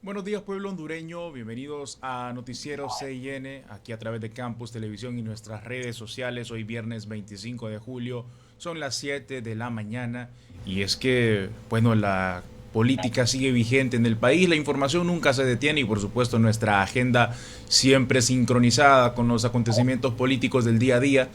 Buenos días, pueblo hondureño, bienvenidos a Noticiero CIN, aquí a través de Campus Televisión y nuestras redes sociales. Hoy viernes 25 de julio, son las 7 de la mañana y es que, bueno, la política sigue vigente en el país, la información nunca se detiene y por supuesto nuestra agenda siempre sincronizada con los acontecimientos políticos del día a día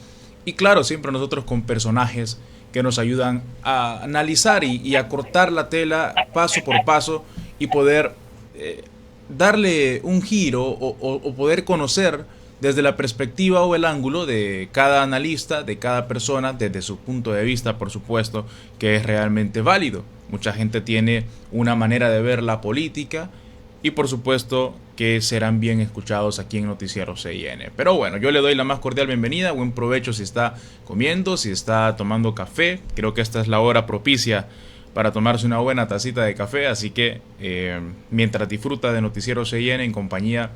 y claro, siempre nosotros con personajes que nos ayudan a analizar y a cortar la tela paso por paso y poder eh, darle un giro o poder conocer desde la perspectiva o el ángulo de cada analista, de cada persona, desde su punto de vista, por supuesto, que es realmente válido. Mucha gente tiene una manera de ver la política y por supuesto que serán bien escuchados aquí en Noticiero CIN. Pero bueno, yo le doy la más cordial bienvenida, buen provecho si está comiendo, si está tomando café. Creo que esta es la hora propicia para tomarse una buena tacita de café, así que mientras disfruta de Noticiero CIN en compañía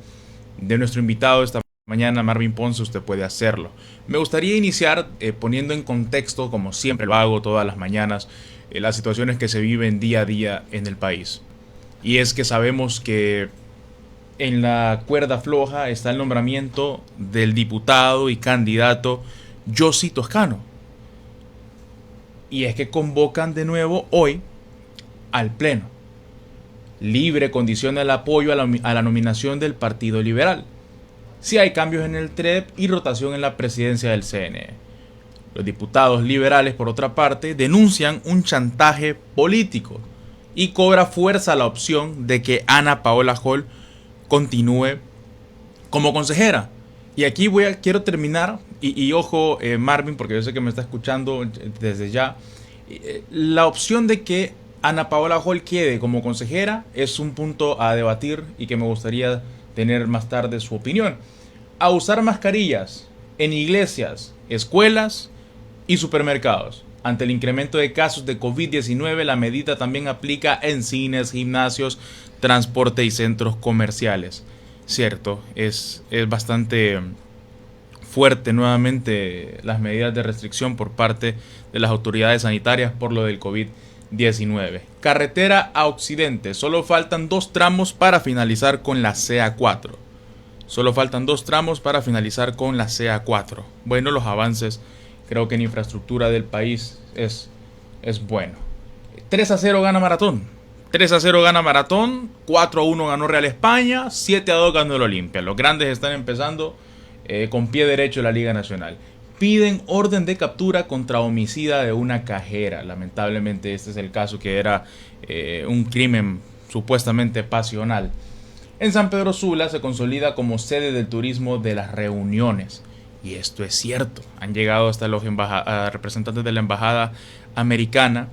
de nuestro invitado esta mañana, Marvin Ponce, usted puede hacerlo. Me gustaría iniciar poniendo en contexto, como siempre lo hago todas las mañanas, las situaciones que se viven día a día en el país. Y es que sabemos que en la cuerda floja está el nombramiento del diputado y candidato Yossi Toscano. Y es que convocan de nuevo hoy al Pleno. Libre condiciona el apoyo a la nominación del Partido Liberal. Si hay cambios en el TREP y rotación en la presidencia del CNE. Los diputados liberales, por otra parte, denuncian un chantaje político y cobra fuerza la opción de que Ana Paola Hall continúe como consejera. Y aquí quiero terminar, y ojo Marvin, porque yo sé que me está escuchando desde ya, la opción de que Ana Paola Hall quede como consejera es un punto a debatir y que me gustaría tener más tarde su opinión. A usar mascarillas en iglesias, escuelas y supermercados. Ante el incremento de casos de COVID-19, la medida también aplica en cines, gimnasios, transporte y centros comerciales. Cierto, es bastante fuerte nuevamente las medidas de restricción por parte de las autoridades sanitarias por lo del COVID-19. Carretera a Occidente, solo faltan 2 tramos para finalizar con la CA4. Solo faltan 2 tramos para finalizar con la CA4. Bueno, los avances creo que en infraestructura del país es bueno. 3-0 gana Maratón. 3-0 gana Maratón, 4-1 ganó Real España, 7-2 ganó el Olimpia. Los grandes están empezando con pie derecho la Liga Nacional. Piden orden de captura contra homicida de una cajera. Lamentablemente este es el caso que era un crimen supuestamente pasional. En San Pedro Sula se consolida como sede del turismo de las reuniones. Y esto es cierto. Han llegado hasta los representantes de la embajada americana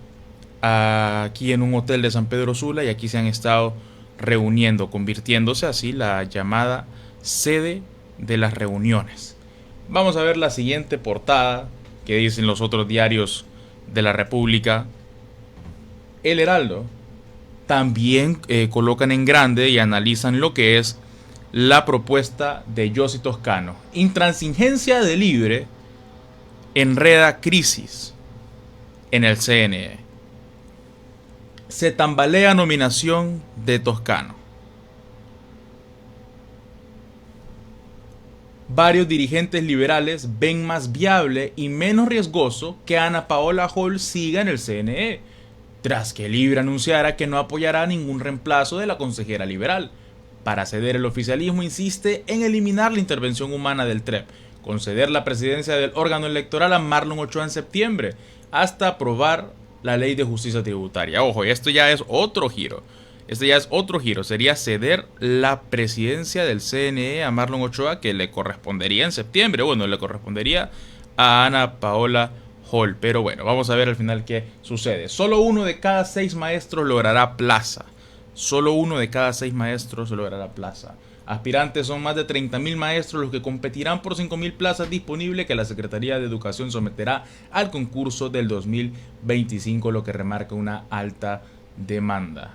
aquí en un hotel de San Pedro Sula y aquí se han estado reuniendo, convirtiéndose así la llamada sede de las reuniones. Vamos a ver la siguiente portada que dicen los otros diarios de la República. El Heraldo también colocan en grande y analizan lo que es la propuesta de Yossi Toscano. Intransigencia de Libre enreda crisis en el CNE. Se tambalea nominación de Toscano. Varios dirigentes liberales ven más viable y menos riesgoso que Ana Paola Hall siga en el CNE, tras que Libre anunciara que no apoyará ningún reemplazo de la consejera liberal. Para ceder el oficialismo insiste en eliminar la intervención humana del TREP, conceder la presidencia del órgano electoral a Marlon Ochoa en septiembre, hasta aprobar la ley de justicia tributaria. Ojo, esto ya es otro giro. Sería ceder la presidencia del CNE a Marlon Ochoa, que le correspondería en septiembre. Bueno, le correspondería a Ana Paola Hall. Pero bueno, vamos a ver al final qué sucede. Solo 1 de cada 6 maestros logrará plaza. Solo 1 de cada 6 maestros logrará plaza. Aspirantes son más de 30.000 maestros los que competirán por 5.000 plazas disponibles que la Secretaría de Educación someterá al concurso del 2025, lo que remarca una alta demanda.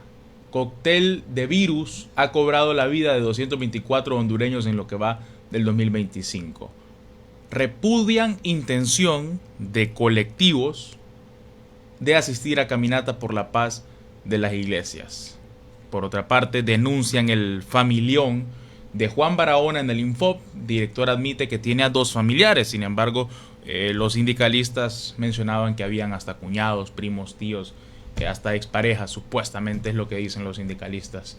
Cóctel de virus ha cobrado la vida de 224 hondureños en lo que va del 2025. Repudian intención de colectivos de asistir a caminata por la paz de las iglesias. Por otra parte, denuncian el familión de Juan Barahona en el Infop. Director admite que tiene a 2 familiares. Sin embargo, los sindicalistas mencionaban que habían hasta cuñados, primos, tíos, hasta exparejas, supuestamente es lo que dicen los sindicalistas.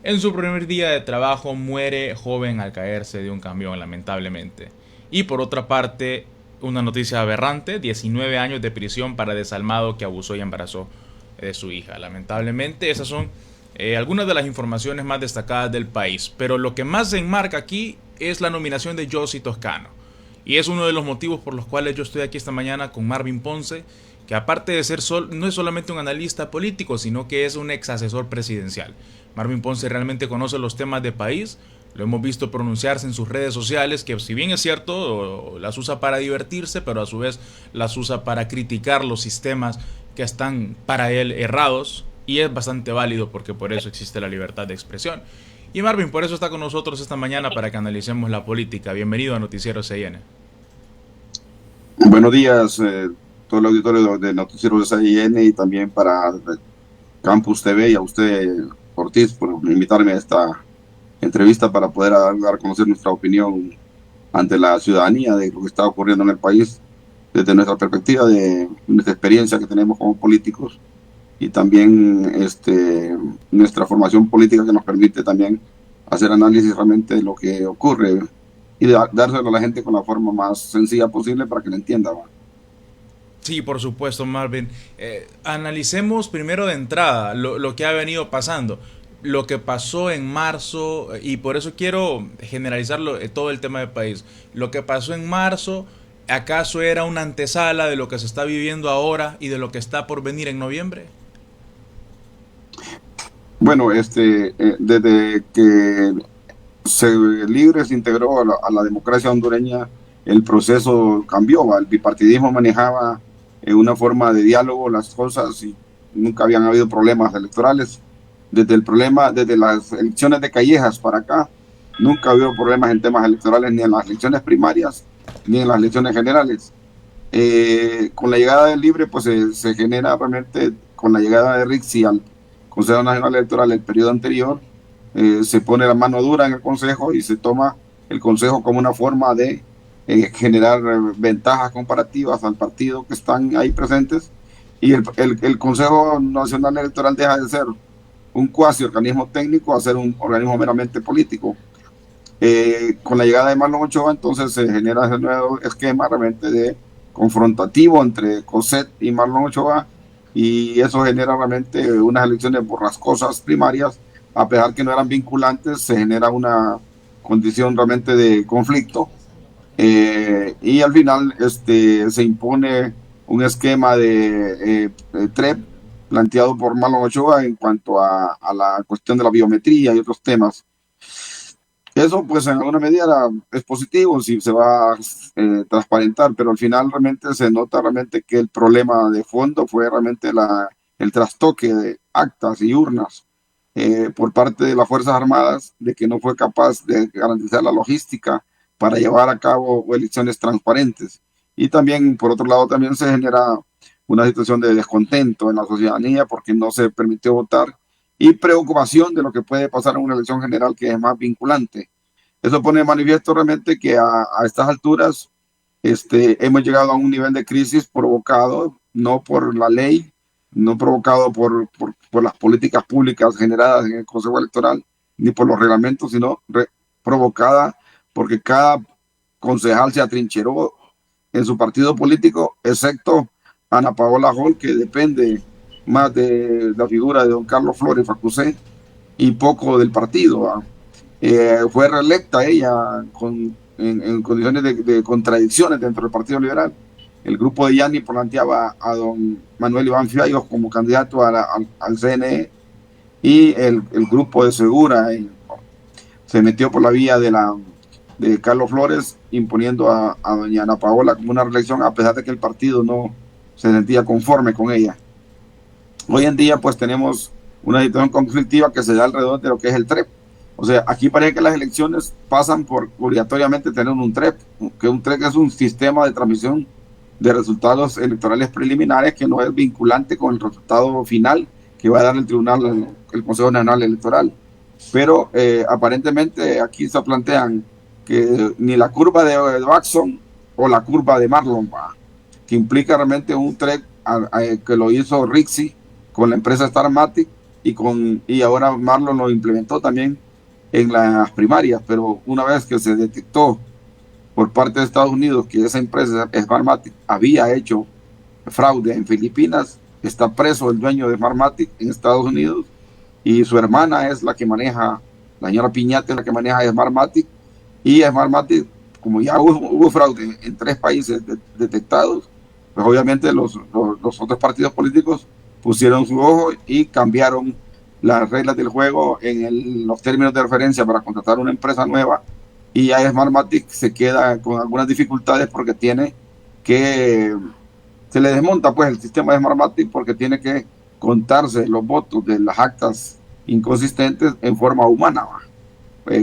En su primer día de trabajo muere joven al caerse de un camión, lamentablemente. Y por otra parte, una noticia aberrante: 19 años de prisión para desalmado que abusó y embarazó de su hija. Lamentablemente, esas son algunas de las informaciones más destacadas del país. Pero lo que más se enmarca aquí es la nominación de Josie Toscano. Y es uno de los motivos por los cuales yo estoy aquí esta mañana con Marvin Ponce, que aparte de ser no es solamente un analista político, sino que es un ex asesor presidencial. Marvin Ponce realmente conoce los temas de país, lo hemos visto pronunciarse en sus redes sociales, que si bien es cierto, las usa para divertirse, pero a su vez las usa para criticar los sistemas que están para él errados, y es bastante válido porque por eso existe la libertad de expresión. Y Marvin por eso está con nosotros esta mañana para que analicemos la política. Bienvenido a Noticiero CIN. Buenos días, todo el auditorio de Noticiero CIN y también para Campus TV, y a usted, Ortiz, por invitarme a esta entrevista para poder dar a conocer nuestra opinión ante la ciudadanía de lo que está ocurriendo en el país desde nuestra perspectiva, de nuestra experiencia que tenemos como políticos, y también nuestra formación política que nos permite también hacer análisis realmente de lo que ocurre y dárselo a la gente con la forma más sencilla posible para que lo entienda. Sí, por supuesto, Marvin. Analicemos primero de entrada lo que ha venido pasando, lo que pasó en marzo, y por eso quiero generalizarlo todo el tema del país. Lo que pasó en marzo, ¿acaso era una antesala de lo que se está viviendo ahora y de lo que está por venir en noviembre? Bueno, desde que Libre se integró a la democracia hondureña, el proceso cambió. El bipartidismo manejaba una forma de diálogo las cosas y nunca habían habido problemas electorales. Desde las elecciones de Callejas para acá, nunca ha habido problemas en temas electorales, ni en las elecciones primarias, ni en las elecciones generales. Con la llegada del Libre, pues se genera realmente, con la llegada de Rixi al Consejo Nacional Electoral el periodo anterior, se pone la mano dura en el Consejo y se toma el Consejo como una forma de generar ventajas comparativas al partido que están ahí presentes, y el Consejo Nacional Electoral deja de ser un cuasi organismo técnico a ser un organismo meramente político. Con la llegada de Marlon Ochoa, entonces se genera ese nuevo esquema realmente de confrontativo entre Cosette y Marlon Ochoa, y eso genera realmente unas elecciones borrascosas primarias. A pesar que no eran vinculantes, se genera una condición realmente de conflicto, y al final se impone un esquema de TREP planteado por Marlon Ochoa en cuanto a la cuestión de la biometría y otros temas. Eso pues en alguna medida es positivo si se va a transparentar, pero al final realmente se nota realmente que el problema de fondo fue realmente el trastoque de actas y urnas por parte de las Fuerzas Armadas, de que no fue capaz de garantizar la logística para llevar a cabo elecciones transparentes. Y también, por otro lado, también se genera una situación de descontento en la ciudadanía porque no se permitió votar, y preocupación de lo que puede pasar en una elección general que es más vinculante. Eso pone de manifiesto realmente que a estas alturas hemos llegado a un nivel de crisis provocado no por la ley, no provocado por las políticas públicas generadas en el Consejo Electoral, ni por los reglamentos, sino provocada porque cada concejal se atrincheró en su partido político, excepto Ana Paola Hall, que depende más de la figura de don Carlos Flores Facusé y poco del partido. Fue reelecta ella en condiciones de contradicciones dentro del Partido Liberal. El grupo de Yanni planteaba a don Manuel Iván Fiallos como candidato al CNE, y el grupo de Segura se metió por la vía de Carlos Flores, imponiendo a doña Ana Paola como una reelección, a pesar de que el partido no se sentía conforme con ella. Hoy en día pues tenemos una situación conflictiva que se da alrededor de lo que es el TREP. O sea, aquí parece que las elecciones pasan por obligatoriamente tener un TREP, que un TREP es un sistema de transmisión de resultados electorales preliminares que no es vinculante con el resultado final que va a dar el Tribunal el Consejo Nacional Electoral. Pero aparentemente aquí se plantean que ni la curva de Baxon o la curva de Marlon, que implica realmente un trek que lo hizo Rixi con la empresa Starmatic y ahora Marlon lo implementó también en las primarias, pero una vez que se detectó por parte de Estados Unidos que esa empresa Smartmatic había hecho fraude en Filipinas, está preso el dueño de Smartmatic en Estados Unidos y su hermana es la que maneja, la señora Piñate es la que maneja Smartmatic, y Smartmatic, como ya hubo fraude en 3 países detectados, pues obviamente los otros partidos políticos pusieron su ojo y cambiaron las reglas del juego en los términos de referencia para contratar una empresa nueva, y ya Smartmatic se queda con algunas dificultades porque se le desmonta pues el sistema de Smartmatic porque tiene que contarse los votos de las actas inconsistentes en forma humana.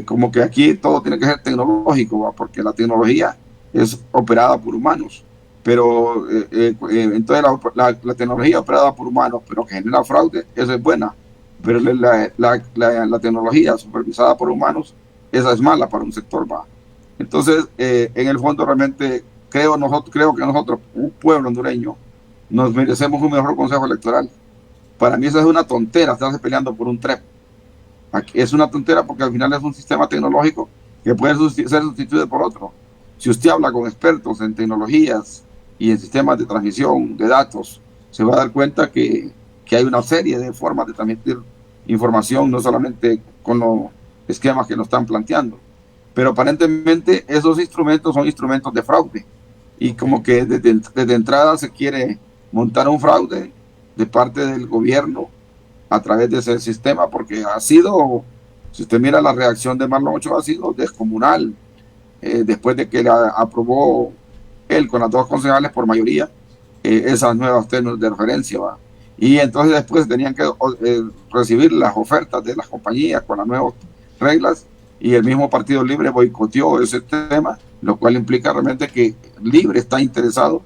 Como que aquí todo tiene que ser tecnológico, porque la tecnología es operada por humanos, pero entonces la tecnología operada por humanos, pero que genera fraude, eso es buena, pero la tecnología supervisada por humanos, esa es mala para un sector. Entonces, en el fondo realmente creo que nosotros, un pueblo hondureño, nos merecemos un mejor consejo electoral. Para mí eso es una tontera, estarse peleando por un TREP. Es una tontera porque al final es un sistema tecnológico que puede ser sustituido por otro. Si usted habla con expertos en tecnologías y en sistemas de transmisión de datos, se va a dar cuenta que hay una serie de formas de transmitir información, no solamente con los esquemas que nos están planteando. Pero aparentemente esos instrumentos son instrumentos de fraude. Y como que desde entrada se quiere montar un fraude de parte del gobierno a través de ese sistema, porque ha sido, si usted mira la reacción de Marlon Ochoa, ha sido descomunal. Después de que aprobó él con las 2 concejales por mayoría esas nuevas términos de referencia, y entonces después tenían que recibir las ofertas de las compañías con las nuevas reglas, y el mismo Partido Libre boicoteó ese tema, lo cual implica realmente que Libre está interesado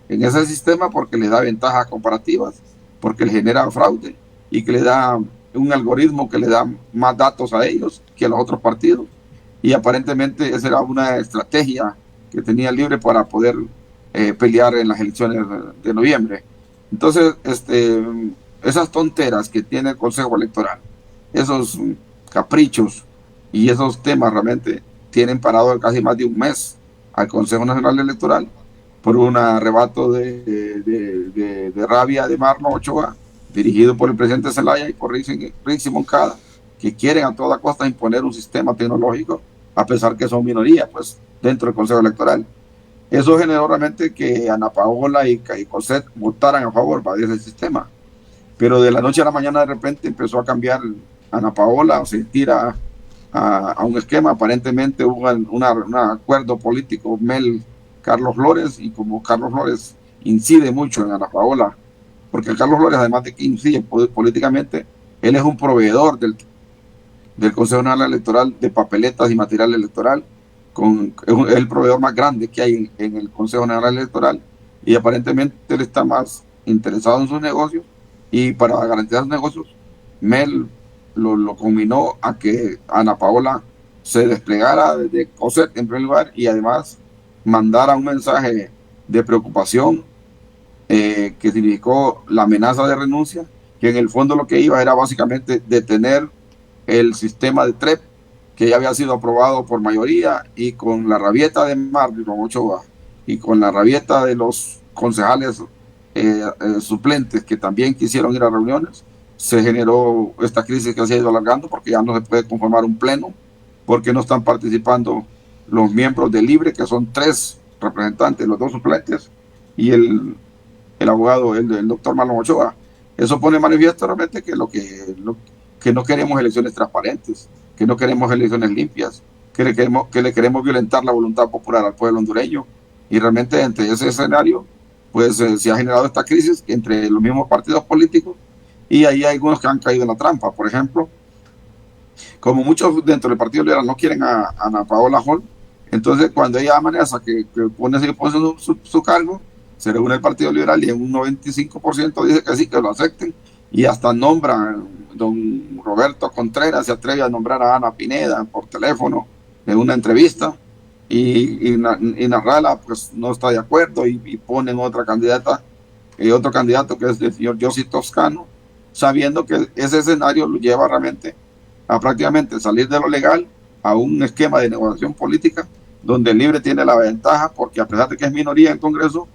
en ese sistema porque le da ventajas comparativas, porque le genera fraude y que le da un algoritmo que le da más datos a ellos que a los otros partidos. Y aparentemente esa era una estrategia que tenía Libre para poder pelear en las elecciones de noviembre. Entonces, esas tonteras que tiene el Consejo Electoral, esos caprichos y esos temas realmente tienen parado casi más de un mes al Consejo Nacional Electoral por un arrebato de rabia de Marlon Ochoa, dirigido por el presidente Zelaya y por Rixi Moncada, que quieren a toda costa imponer un sistema tecnológico, a pesar que son minorías pues, dentro del Consejo Electoral. Eso generó realmente que Ana Paola y Cosette votaran a favor de ese sistema. Pero de la noche a la mañana de repente empezó a cambiar Ana Paola, o se tira a un esquema. Aparentemente hubo un acuerdo político Carlos Flores, y como Carlos Flores incide mucho en Ana Paola, porque Carlos Flores, además de que incide políticamente, él es un proveedor del Consejo Nacional Electoral de papeletas y material electoral, es el proveedor más grande que hay en el Consejo Nacional Electoral, y aparentemente él está más interesado en sus negocios, y para garantizar sus negocios, Mel lo combinó a que Ana Paola se desplegara de Cosette en primer lugar, y además mandara un mensaje de preocupación que significó la amenaza de renuncia, que en el fondo lo que iba era básicamente detener el sistema de TREP, que ya había sido aprobado por mayoría, y con la rabieta de Marlon Ochoa y con la rabieta de los concejales suplentes que también quisieron ir a reuniones, se generó esta crisis que se ha ido alargando, porque ya no se puede conformar un pleno, porque no están participando los miembros de Libre, que son 3 representantes, los 2 suplentes y el abogado, el doctor Marlon Ochoa. Eso pone manifiesto realmente que no queremos elecciones transparentes, que no queremos elecciones limpias, que le queremos violentar la voluntad popular al pueblo hondureño. Y realmente entre ese escenario pues se ha generado esta crisis entre los mismos partidos políticos, y ahí hay algunos que han caído en la trampa. Por ejemplo, como muchos dentro del Partido Liberal no quieren a Ana Paola Hall, entonces cuando ella amenaza que pone su cargo, se reúne el Partido Liberal y en un 95% dice que sí, que lo acepten, y hasta nombran don Roberto Contreras se atreve a nombrar a Ana Pineda por teléfono en una entrevista y Narrala pues no está de acuerdo y ponen otra candidata, otro candidato que es el señor Yossi Toscano, sabiendo que ese escenario lo lleva realmente a prácticamente salir de lo legal a un esquema de negociación política donde el Libre tiene la ventaja porque a pesar de que es minoría en el Congreso,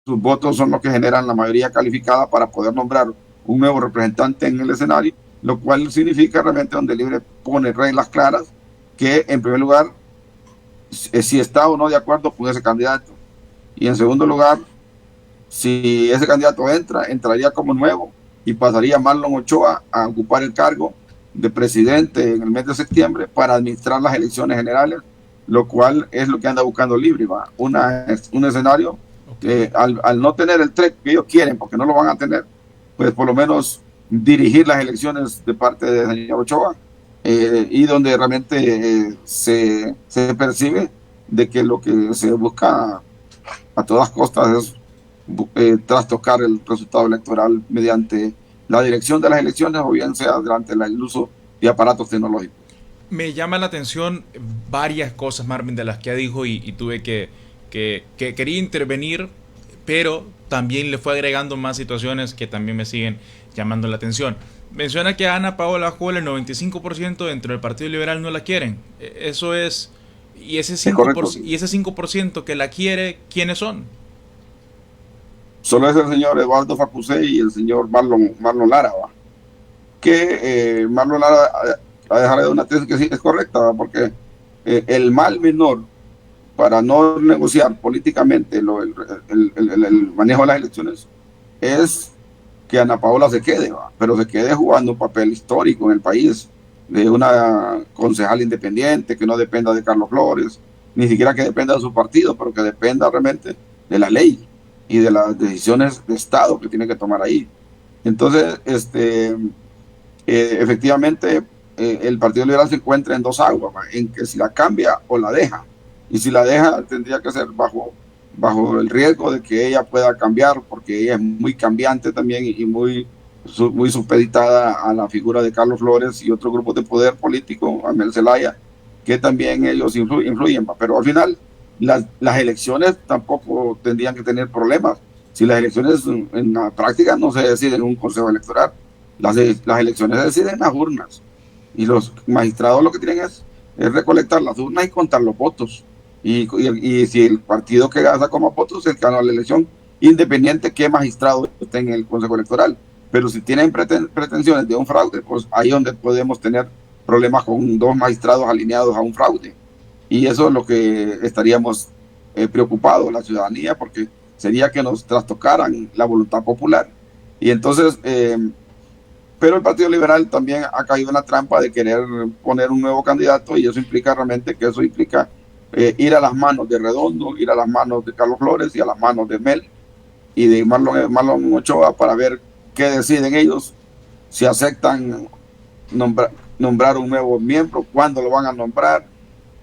sus votos son los que generan la mayoría calificada para poder nombrar un nuevo representante en el escenario, lo cual significa realmente donde el Libre pone reglas claras que en primer lugar si está o no de acuerdo con ese candidato y en segundo lugar si ese candidato entraría como nuevo y pasaría Marlon Ochoa a ocupar el cargo de presidente en el mes de septiembre para administrar las elecciones generales, lo cual es lo que anda buscando Libre, ¿va? Un escenario que al no tener el TREC que ellos quieren, porque no lo van a tener, pues por lo menos dirigir las elecciones de parte del señor Ochoa, y donde realmente se percibe de que lo que se busca a todas costas es trastocar el resultado electoral mediante la dirección de las elecciones o bien sea durante el uso de aparatos tecnológicos. Me llama la atención varias cosas, Marvin, de las que dijo y tuve que quería intervenir, pero también le fue agregando más situaciones que también me siguen llamando la atención. Menciona que a Ana Paola Jola el 95% dentro del Partido Liberal no la quieren. Eso es... Y ese 5% que la quiere, ¿quiénes son? Solo es el señor Eduardo Facusé y el señor Marlon Lara, ¿va? Que Marlon Lara a dejar de una tesis que sí es correcta, ¿va? Porque el mal menor para no negociar políticamente el manejo de las elecciones es que Ana Paola se quede, ¿va? Pero se quede jugando un papel histórico en el país, de una concejal independiente que no dependa de Carlos Flores, ni siquiera que dependa de su partido, pero que dependa realmente de la ley y de las decisiones de Estado que tiene que tomar ahí. Entonces, efectivamente, el Partido Liberal se encuentra en dos aguas, ¿va? En que si la cambia o la deja. Y si la deja, tendría que ser bajo el riesgo de que ella pueda cambiar, porque ella es muy cambiante también y muy supeditada a la figura de Carlos Flores y otro grupo de poder político, Amel Zelaya, que también ellos influyen. Pero al final, las elecciones tampoco tendrían que tener problemas. Si las elecciones en la práctica no se deciden en un consejo electoral, las elecciones se deciden en las urnas. Y los magistrados lo que tienen es recolectar las urnas y contar los votos. Y si el partido que gana como votos, el que gana la elección, independiente que magistrado esté en el consejo electoral. Pero si tienen pretensiones de un fraude, pues ahí es donde podemos tener problemas con dos magistrados alineados a un fraude. Y eso es lo que estaríamos preocupados la ciudadanía, porque sería que nos trastocaran la voluntad popular. Y entonces, pero el Partido Liberal también ha caído en la trampa de querer poner un nuevo candidato, y eso implica realmente que eso implica ir a las manos de Redondo, ir a las manos de Carlos Flores y a las manos de Mel y de Marlon Ochoa para ver qué deciden ellos, si aceptan nombrar un nuevo miembro, cuándo lo van a nombrar,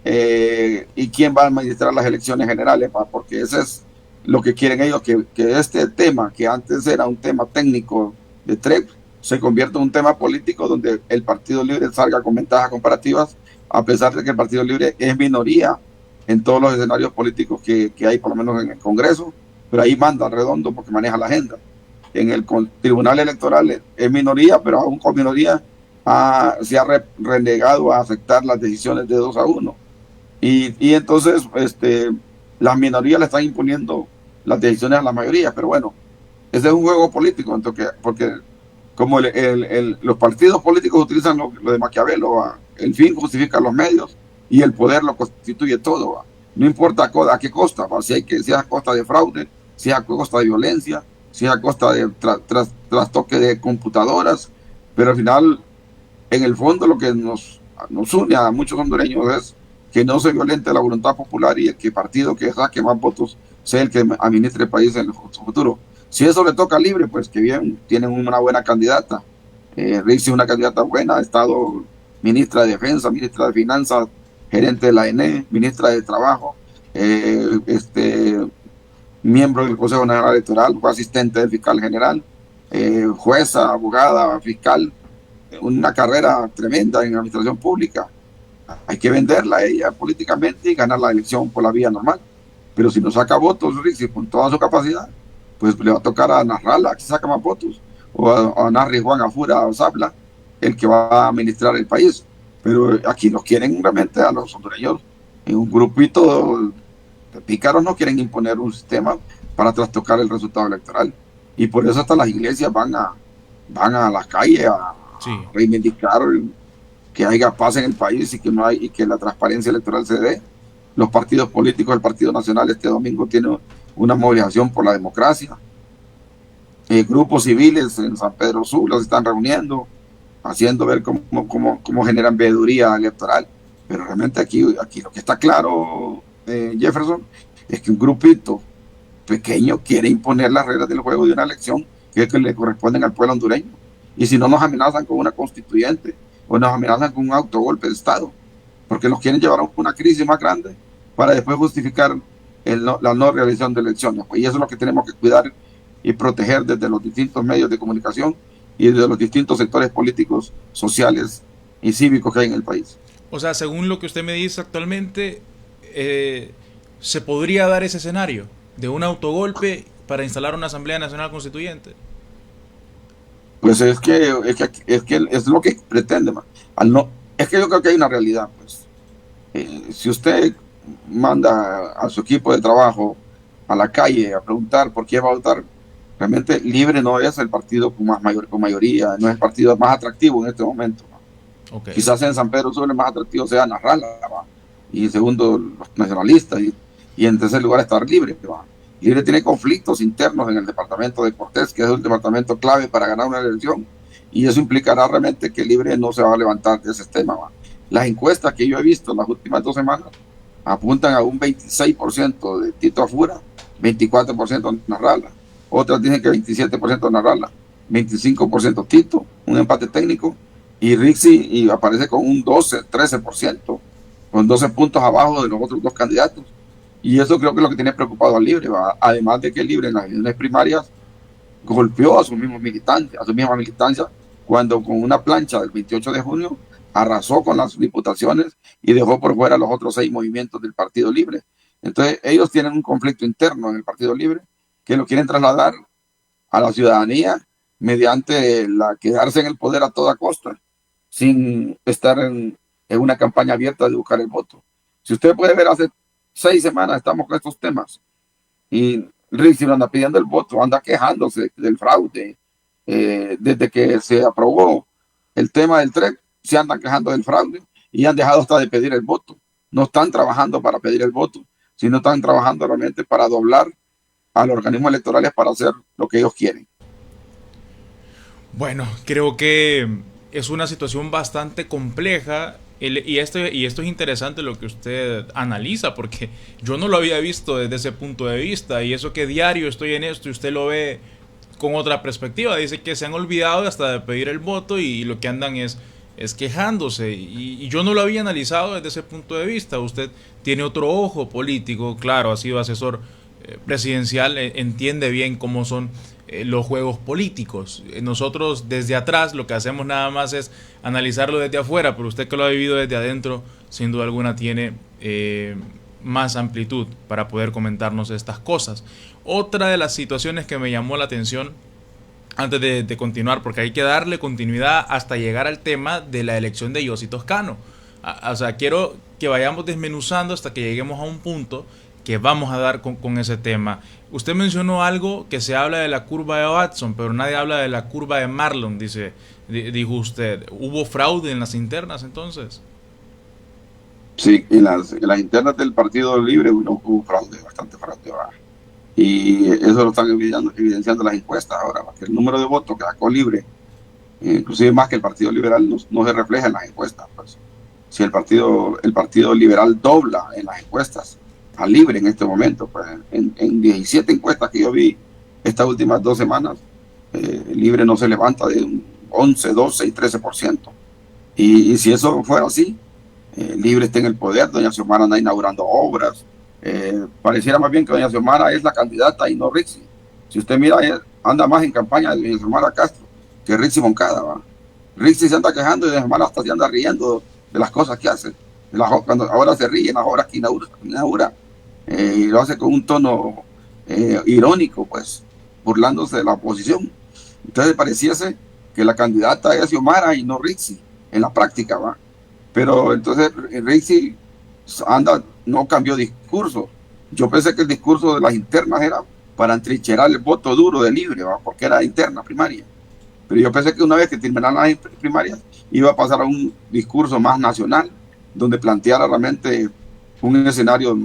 y quién va a administrar las elecciones generales, porque eso es lo que quieren ellos, que este tema, que antes era un tema técnico de TREP, se convierta en un tema político donde el Partido Libre salga con ventajas comparativas, a pesar de que el Partido Libre es minoría en todos los escenarios políticos que hay, por lo menos en el Congreso, pero ahí manda Redondo porque maneja la agenda. En el Tribunal Electoral es minoría, pero aún con minoría se ha renegado a aceptar las decisiones de 2-1. Y entonces las minorías le están imponiendo las decisiones a la mayoría, pero bueno, ese es un juego político, entonces, porque como los partidos políticos utilizan lo de Maquiavelo, el fin justifica los medios y el poder lo constituye todo, no importa a qué costa, si es a costa de fraude, si es a costa de violencia, si es a costa de trastoque de computadoras, pero al final, en el fondo, lo que nos une a muchos hondureños es que no se violente la voluntad popular y el que partido que saque más votos sea el que administre el país en el futuro. Si eso le toca Libre, pues que bien, tienen una buena candidata. Rixi es una candidata buena, ha estado ministra de Defensa, ministra de Finanzas, gerente de la ENE, ministra de Trabajo, miembro del Consejo Nacional Electoral, fue asistente del fiscal general, jueza, abogada, fiscal, una carrera tremenda en administración pública. Hay que venderla a ella políticamente y ganar la elección por la vía normal. Pero si no saca votos, Rixi, con toda su capacidad, pues le va a tocar a Narrala, que saca más votos, o a Narri Juan Afura o Zapla, el que va a administrar el país. Pero aquí los quieren realmente a los hondureños en un grupito de pícaros, no quieren imponer un sistema para trastocar el resultado electoral. Y por eso hasta las iglesias van a las calles a Sí. reivindicar que haya paz en el país y que no hay, y que la transparencia electoral se dé. Los partidos políticos, el Partido Nacional este domingo tiene una movilización por la democracia. Grupos civiles en San Pedro Sula se están reuniendo, haciendo ver cómo generan veeduría electoral. Pero realmente aquí lo que está claro, Jefferson, es que un grupito pequeño quiere imponer las reglas del juego de una elección que le corresponden al pueblo hondureño. Y si no, nos amenazan con una constituyente o nos amenazan con un autogolpe de Estado, porque nos quieren llevar a una crisis más grande para después justificar la no realización de elecciones. Pues, y eso es lo que tenemos que cuidar y proteger desde los distintos medios de comunicación y desde los distintos sectores políticos, sociales y cívicos que hay en el país. O sea, según lo que usted me dice actualmente, se podría dar ese escenario de un autogolpe para instalar una Asamblea Nacional Constituyente. Pues es que es lo que pretende, man. Es que yo creo que hay una realidad, pues. Si usted manda a su equipo de trabajo a la calle a preguntar por qué va a votar, realmente Libre no es el partido con mayoría, no es el partido más atractivo en este momento. Okay. Quizás en San Pedro Sula el más atractivo sea Narrala, ¿va? Y en segundo los nacionalistas, y en tercer lugar está Libre, ¿va? Libre tiene conflictos internos en el departamento de Cortés, que es un departamento clave para ganar una elección, y eso implicará realmente que Libre no se va a levantar de ese tema, ¿va? Las encuestas que yo he visto en las últimas 2 semanas apuntan a un 26% de Tito Afura, 24% Narrala, otras dicen que 27% Narrala, 25% Tito, un empate técnico, y Rixi y aparece con un 13%, con 12 puntos abajo de los otros 2 candidatos. Y eso creo que es lo que tiene preocupado al Libre, ¿va? Además de que el Libre en las elecciones primarias golpeó a sus mismos militantes, a su misma militancia, cuando con una plancha del 28 de junio arrasó con las diputaciones y dejó por fuera los otros 6 movimientos del Partido Libre. Entonces ellos tienen un conflicto interno en el Partido Libre que lo quieren trasladar a la ciudadanía mediante la quedarse en el poder a toda costa, sin estar en una campaña abierta de buscar el voto. Si usted puede ver, hace 6 semanas estamos con estos temas y Rixi anda pidiendo el voto, anda quejándose del fraude. Desde que se aprobó el tema del TREP, se andan quejando del fraude y han dejado hasta de pedir el voto. No están trabajando para pedir el voto, sino están trabajando realmente para doblar a los organismos electorales para hacer lo que ellos quieren. Bueno, creo que es una situación bastante compleja. Y esto es interesante lo que usted analiza, porque yo no lo había visto desde ese punto de vista, y eso que diario estoy en esto y usted lo ve con otra perspectiva. Dice que se han olvidado hasta de pedir el voto y lo que andan es quejándose, y yo no lo había analizado desde ese punto de vista. Usted tiene otro ojo político, claro, ha sido asesor presidencial, entiende bien cómo son los juegos políticos. Nosotros desde atrás lo que hacemos nada más es analizarlo desde afuera, pero usted que lo ha vivido desde adentro, sin duda alguna tiene más amplitud para poder comentarnos estas cosas. Otra de las situaciones que me llamó la atención, antes de continuar, porque hay que darle continuidad hasta llegar al tema de la elección de Yossi Toscano. O sea, quiero que vayamos desmenuzando hasta que lleguemos a un punto que vamos a dar con ese tema. Usted mencionó algo que se habla de la curva de Watson, pero nadie habla de la curva de Marlon, dijo usted. ¿Hubo fraude en las internas entonces? Sí, en las internas del Partido Libre hubo fraude, bastante fraude. ¿Verdad? Y eso lo están evidenciando las encuestas ahora, que el número de votos que sacó Libre, inclusive más que el Partido Liberal, no se refleja en las encuestas. Pues. Si el partido Liberal dobla en las encuestas a Libre en este momento, pues en 17 encuestas que yo vi estas últimas 2 semanas, Libre no se levanta de un 11, 12 y 13%. Y si eso fuera así, Libre está en el poder, doña Xiomara anda inaugurando obras, pareciera más bien que doña Xiomara es la candidata y no Rixi. Si usted mira, anda más en campaña de doña Xiomara Castro que Rixi Moncada, ¿va? Rixi se anda quejando y de semana hasta se anda riendo de las cosas que hace. Cuando ahora se ríe en las obras que inaugura y lo hace con un tono irónico, pues, burlándose de la oposición. Entonces pareciese que la candidata es Xiomara y no Rixi, en la práctica, ¿va? Pero entonces Rixi no cambió discurso. Yo pensé que el discurso de las internas era para entrincherar el voto duro de Libre, ¿va? Porque era interna, primaria. Pero yo pensé que una vez que terminaran las primarias iba a pasar a un discurso más nacional, donde planteara realmente un escenario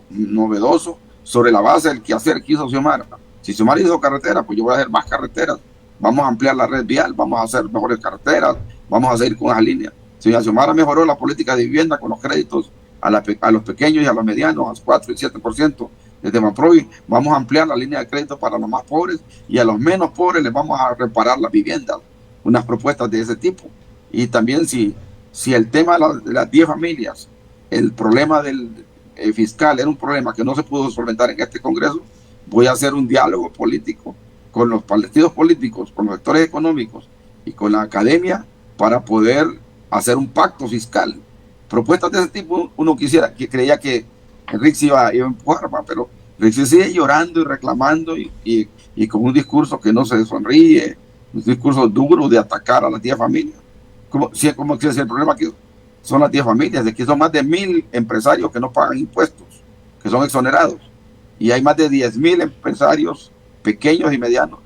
novedoso sobre la base del quehacer que hizo Xiomara. Si Xiomara hizo carreteras, pues yo voy a hacer más carreteras. Vamos a ampliar la red vial, vamos a hacer mejores carreteras, vamos a seguir con esas líneas. Si Xiomara mejoró la política de vivienda con los créditos a los pequeños y a los medianos, al 4 y 7% desde Maprovi, vamos a ampliar la línea de crédito para los más pobres y a los menos pobres les vamos a reparar las viviendas. Unas propuestas de ese tipo. Y también si el tema de las 10 familias, el problema del fiscal era un problema que no se pudo solventar en este Congreso, voy a hacer un diálogo político con los partidos políticos, con los sectores económicos y con la academia para poder hacer un pacto fiscal. Propuestas de ese tipo uno creía que Rixi iba a empujar, pero Rixi sigue llorando y reclamando y con un discurso que no se sonríe, un discurso duro de atacar a las 10 familias. Como si el problema que son las 10 familias, de que son más de 1,000 empresarios que no pagan impuestos, que son exonerados. Y hay más de 10,000 empresarios pequeños y medianos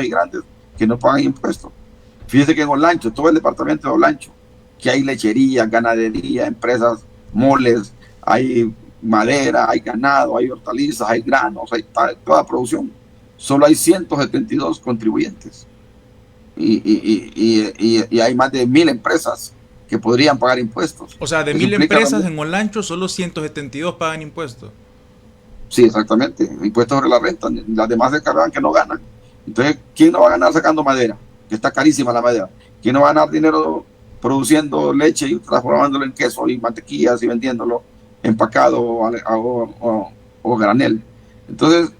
y grandes que no pagan impuestos. Fíjese que en Olancho, todo el departamento de Olancho, que hay lechería, ganadería, empresas, moles, hay madera, hay ganado, hay hortalizas, hay granos, hay toda producción. Solo hay 172 contribuyentes. Y hay más de 1,000 empresas que podrían pagar impuestos. O sea, de 1,000 empresas en Olancho, solo 172 pagan impuestos. Sí, exactamente. Impuestos sobre la renta. Las demás se cargan que no ganan. Entonces, ¿quién no va a ganar sacando madera? Que está carísima la madera. ¿Quién no va a ganar dinero produciendo leche y transformándolo en queso y mantequillas y vendiéndolo empacado o granel? Entonces,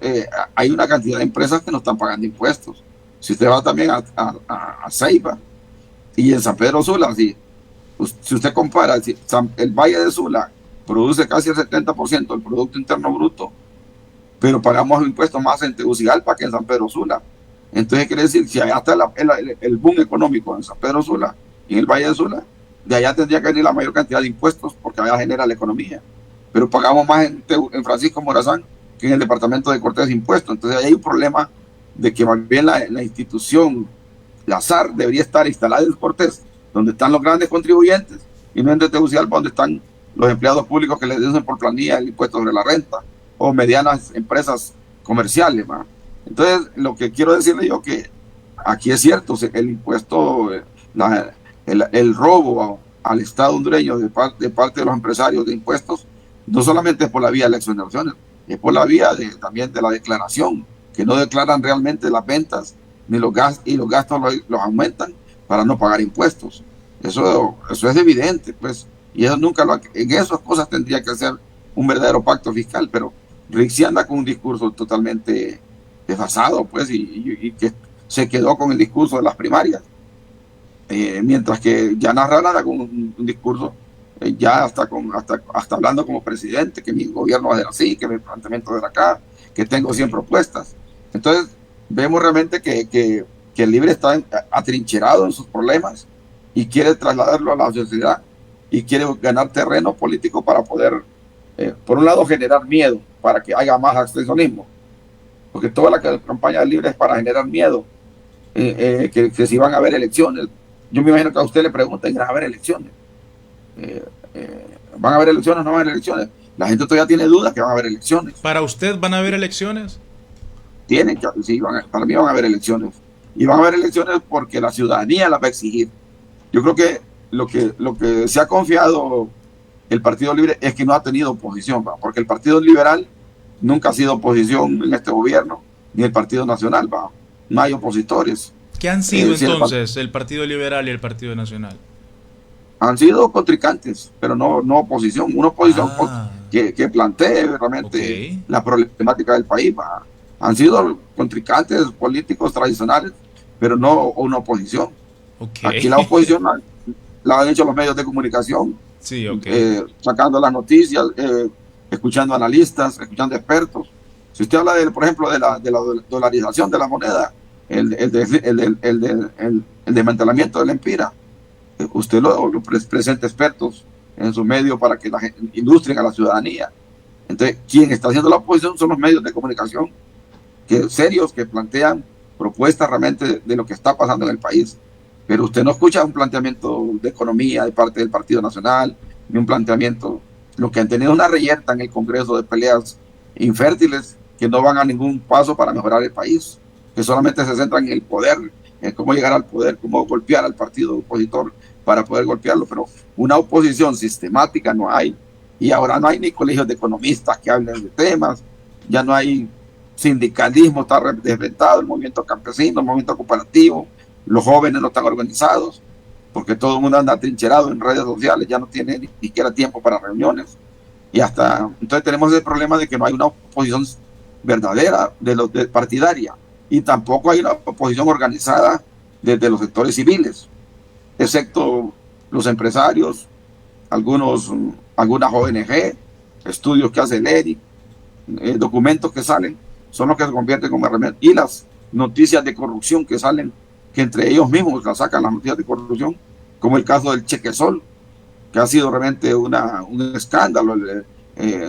hay una cantidad de empresas que no están pagando impuestos. Si usted va también a Ceiba y en San Pedro Sula, si usted compara, el Valle de Sula produce casi el 70% del Producto Interno Bruto, pero pagamos impuestos más en Tegucigalpa que en San Pedro Sula. Entonces quiere decir, si allá está el boom económico en San Pedro Sula y en el Valle de Sula, de allá tendría que venir la mayor cantidad de impuestos porque allá genera la economía. Pero pagamos más en Francisco Morazán que en el departamento de Cortés impuestos. Entonces ahí hay un problema de que más bien la institución, la SAR, debería estar instalada en Cortés, donde están los grandes contribuyentes, y no en Tegucigalpa, donde están los empleados públicos que les deducen por planilla el impuesto sobre la renta, o medianas empresas comerciales, ¿va? Entonces, lo que quiero decirle yo que aquí es cierto, el impuesto, el robo al Estado hondureño de parte de los empresarios de impuestos, no solamente es por la vía de las exoneraciones, es por la vía también de la declaración, que no declaran realmente las ventas ni los gastos, y los gastos los aumentan para no pagar impuestos. Eso es evidente, pues, y eso en esas cosas tendría que ser un verdadero pacto fiscal, pero Rixi anda con un discurso totalmente desfasado, pues, y que se quedó con el discurso de las primarias, mientras que Yana Rara anda con un discurso ya hasta hablando como presidente, que mi gobierno va a ser así, que mi planteamiento va a ser acá, que tengo 100 propuestas. Entonces vemos realmente que el Libre está atrincherado en sus problemas y quiere trasladarlo a la sociedad y quiere ganar terreno político para poder, por un lado, generar miedo para que haya más abstencionismo, porque toda la campaña del Libre es para generar miedo, que si van a haber elecciones. Yo me imagino que a usted le preguntan, ¿van a haber elecciones? ¿Van a haber elecciones o no van a haber elecciones? La gente todavía tiene dudas que van a haber elecciones. ¿Para usted van a haber elecciones? Sí, para mí van a haber elecciones. Y van a haber elecciones porque la ciudadanía las va a exigir. Yo creo que lo que se ha confiado el Partido Libre es que no ha tenido oposición, ¿va? Porque el Partido Liberal nunca ha sido oposición en este gobierno, ni el Partido Nacional, ¿va? No hay opositores. ¿Qué han sido entonces el Partido Liberal y el Partido Nacional? Han sido contrincantes, pero no oposición. Una oposición que plantee realmente la problemática del país, ¿va? Han sido contrincantes políticos tradicionales, pero no una oposición. Ok. Aquí la oposición la han hecho los medios de comunicación, Sí, ok. sacando las noticias, escuchando analistas, escuchando expertos. Si usted habla, por ejemplo, de la dolarización de la moneda, el desmantelamiento del empira, usted lo presenta expertos en su medio para que la gente ilustren a la ciudadanía. Entonces, quien está haciendo la oposición son los medios de comunicación serios que plantean propuestas realmente de lo que está pasando en el país. Pero usted no escucha un planteamiento de economía de parte del Partido Nacional, ni un planteamiento. Lo que han tenido una reyerta en el Congreso de peleas infértiles que no van a ningún paso para mejorar el país, que solamente se centran en el poder, en cómo llegar al poder, cómo golpear al partido opositor para poder golpearlo. Pero una oposición sistemática no hay. Y ahora no hay ni colegios de economistas que hablen de temas, ya no hay sindicalismo, está desrentado, el movimiento campesino, el movimiento cooperativo, los jóvenes no están organizados, porque todo el mundo anda trincherado en redes sociales, ya no tiene ni siquiera tiempo para reuniones. Y entonces tenemos el problema de que no hay una oposición verdadera partidaria, y tampoco hay una oposición organizada desde los sectores civiles, excepto los empresarios, algunas ONG, estudios que hace el ERIC, documentos que salen, son los que se convierten como herramientas. Y las noticias de corrupción que salen, que entre ellos mismos las sacan las noticias de corrupción, como el caso del Chequesol, que ha sido realmente un escándalo,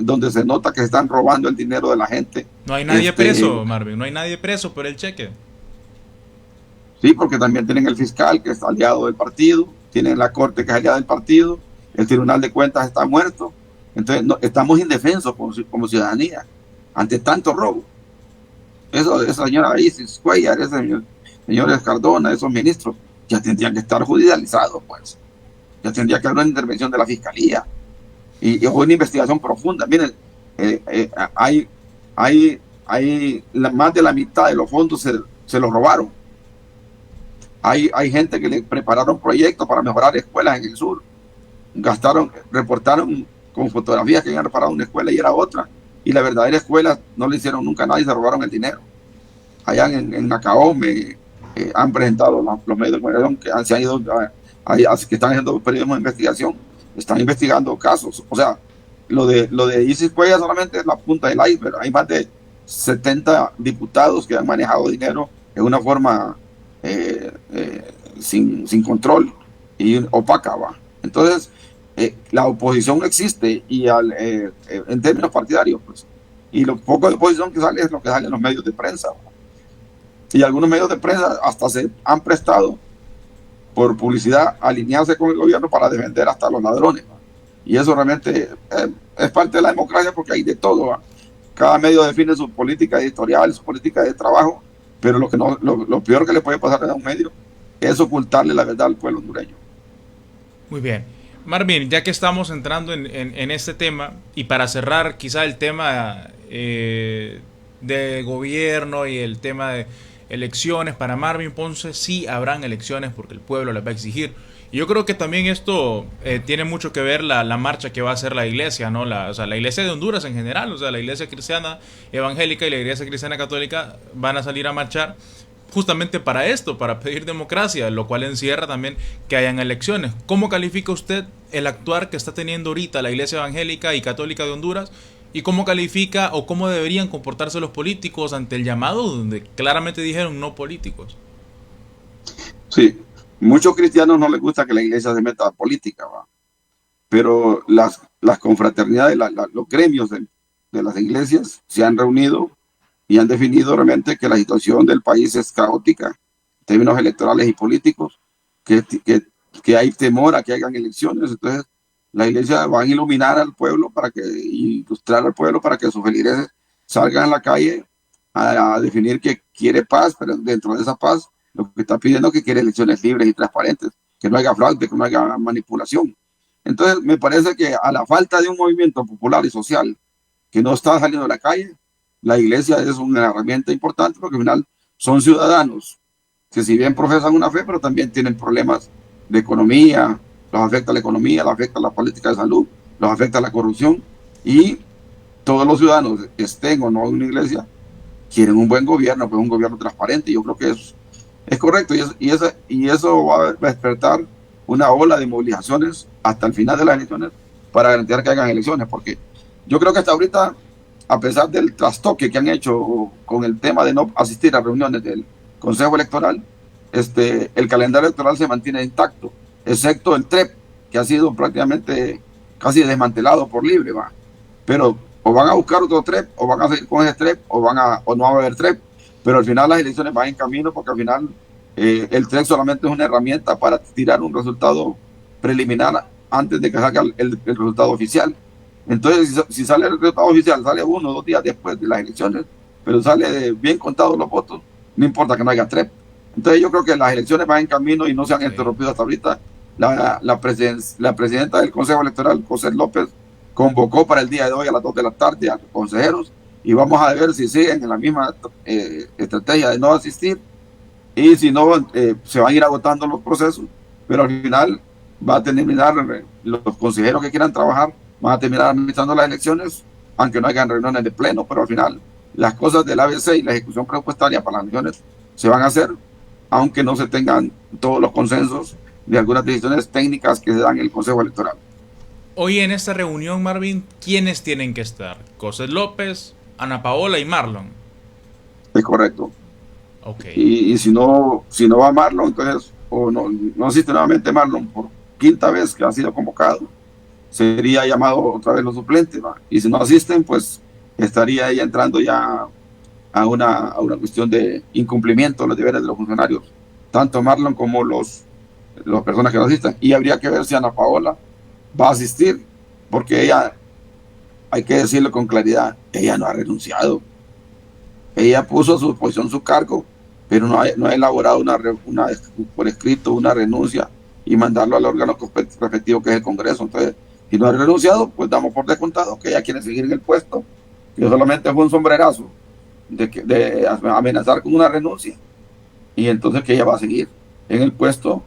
donde se nota que se están robando el dinero de la gente. No hay nadie preso, Marvin, no hay nadie preso por el cheque. Sí, porque también tienen el fiscal, que es aliado del partido, tienen la corte, que es aliada del partido, el Tribunal de Cuentas está muerto. Entonces estamos indefensos como ciudadanía ante tanto robo. Esa señora Isis Cuellar, ese señor Escardona, esos ministros, ya tendrían que estar judicializados, pues. Ya tendría que haber una intervención de la fiscalía y una investigación profunda. Miren, más de la mitad de los fondos se los robaron. Hay gente que le prepararon proyectos para mejorar escuelas en el sur. Reportaron con fotografías que habían reparado una escuela y era otra. Y la verdadera escuela no le hicieron nunca nada y se robaron el dinero. Allá en Nacaome han presentado los medios de comunicación que se han ido, que están haciendo periodismo de investigación, están investigando casos. O sea, lo de Isis Cuellar solamente es la punta del iceberg. Hay más de 70 diputados que han manejado dinero de una forma sin control y opaca, ¿va? Entonces, la oposición existe y en términos partidarios, pues, y lo poco de oposición que sale es lo que sale en los medios de prensa, ¿va? Y algunos medios de prensa hasta se han prestado por publicidad a alinearse con el gobierno para defender hasta a los ladrones, ¿va? Y eso realmente es parte de la democracia, porque hay de todo, ¿va? Cada medio define su política editorial, su política de trabajo, pero lo peor que le puede pasar a un medio es ocultarle la verdad al pueblo hondureño. Muy bien. Marvin, ya que estamos entrando en este tema, y para cerrar quizá el tema de gobierno y el tema de elecciones, para Marvin Ponce sí habrán elecciones porque el pueblo las va a exigir. Y yo creo que también esto tiene mucho que ver la marcha que va a hacer la iglesia, ¿no? O sea, la iglesia de Honduras en general, o sea, la iglesia cristiana evangélica y la iglesia cristiana católica van a salir a marchar justamente para esto, para pedir democracia, lo cual encierra también que hayan elecciones. ¿Cómo califica usted el actuar que está teniendo ahorita la iglesia evangélica y católica de Honduras? ¿Y cómo califica o cómo deberían comportarse los políticos ante el llamado donde claramente dijeron no políticos? Sí, muchos cristianos no les gusta que la iglesia se meta a política, ¿va? Pero las confraternidades, los gremios de las iglesias se han reunido y han definido realmente que la situación del país es caótica en términos electorales y políticos, que hay temor a que hagan elecciones. Entonces la iglesia va a iluminar al pueblo ilustrar al pueblo para que sus feligreses salgan a la calle a definir que quiere paz, pero dentro de esa paz lo que está pidiendo es que quiere elecciones libres y transparentes, que no haya fraude, que no haya manipulación. Entonces me parece que a la falta de un movimiento popular y social que no está saliendo de la calle, la iglesia es una herramienta importante, porque al final son ciudadanos que si bien profesan una fe, pero también tienen problemas de economía, los afecta la economía, los afecta la política de salud, los afecta la corrupción, y todos los ciudadanos, estén o no en una iglesia, quieren un buen gobierno, pues un gobierno transparente. Yo creo que Es correcto, y eso va a despertar una ola de movilizaciones hasta el final de las elecciones para garantizar que hagan elecciones, porque yo creo que hasta ahorita, a pesar del trastoque que han hecho con el tema de no asistir a reuniones del Consejo Electoral, el calendario electoral se mantiene intacto, excepto el TREP, que ha sido prácticamente casi desmantelado por libre, va. Pero o van a buscar otro TREP, o van a seguir con ese TREP, o no va a haber TREP, pero al final las elecciones van en camino, porque al final el TREP solamente es una herramienta para tirar un resultado preliminar antes de que salga el resultado oficial. Entonces, si sale el resultado oficial, sale 1 o 2 días después de las elecciones, pero sale bien contados los votos, no importa que no haya TREP. Entonces yo creo que las elecciones van en camino y no se han interrumpido hasta ahorita. La presidenta del Consejo Electoral, José López, convocó para el día de hoy a las 2 de la tarde a los consejeros y vamos a ver si siguen en la misma estrategia de no asistir, y si no, se van a ir agotando los procesos, pero al final va a terminar, los consejeros que quieran trabajar van a terminar administrando las elecciones, aunque no hayan reuniones de pleno, pero al final las cosas del ABC y la ejecución presupuestaria para las elecciones se van a hacer, aunque no se tengan todos los consensos de algunas decisiones técnicas que se dan en el Consejo Electoral. Hoy en esta reunión, Marvin, ¿quiénes tienen que estar? José López, Ana Paola y Marlon. Es correcto. Okay. Y si no va Marlon, entonces, o no asiste nuevamente Marlon por quinta vez que ha sido convocado, sería llamado otra vez los suplentes, ¿va? Y si no asisten, pues estaría ahí entrando ya a una cuestión de incumplimiento de los deberes de los funcionarios, tanto Marlon como las personas que no asistan. Y habría que ver si Ana Paola va a asistir, porque ella, hay que decirlo con claridad, ella no ha renunciado. Ella puso a su posición su cargo, pero no ha elaborado por escrito una renuncia y mandarlo al órgano respectivo, que es el Congreso. Entonces, si no ha renunciado, pues damos por descontado que ella quiere seguir en el puesto, que solamente fue un sombrerazo de amenazar con una renuncia, y entonces que ella va a seguir en el puesto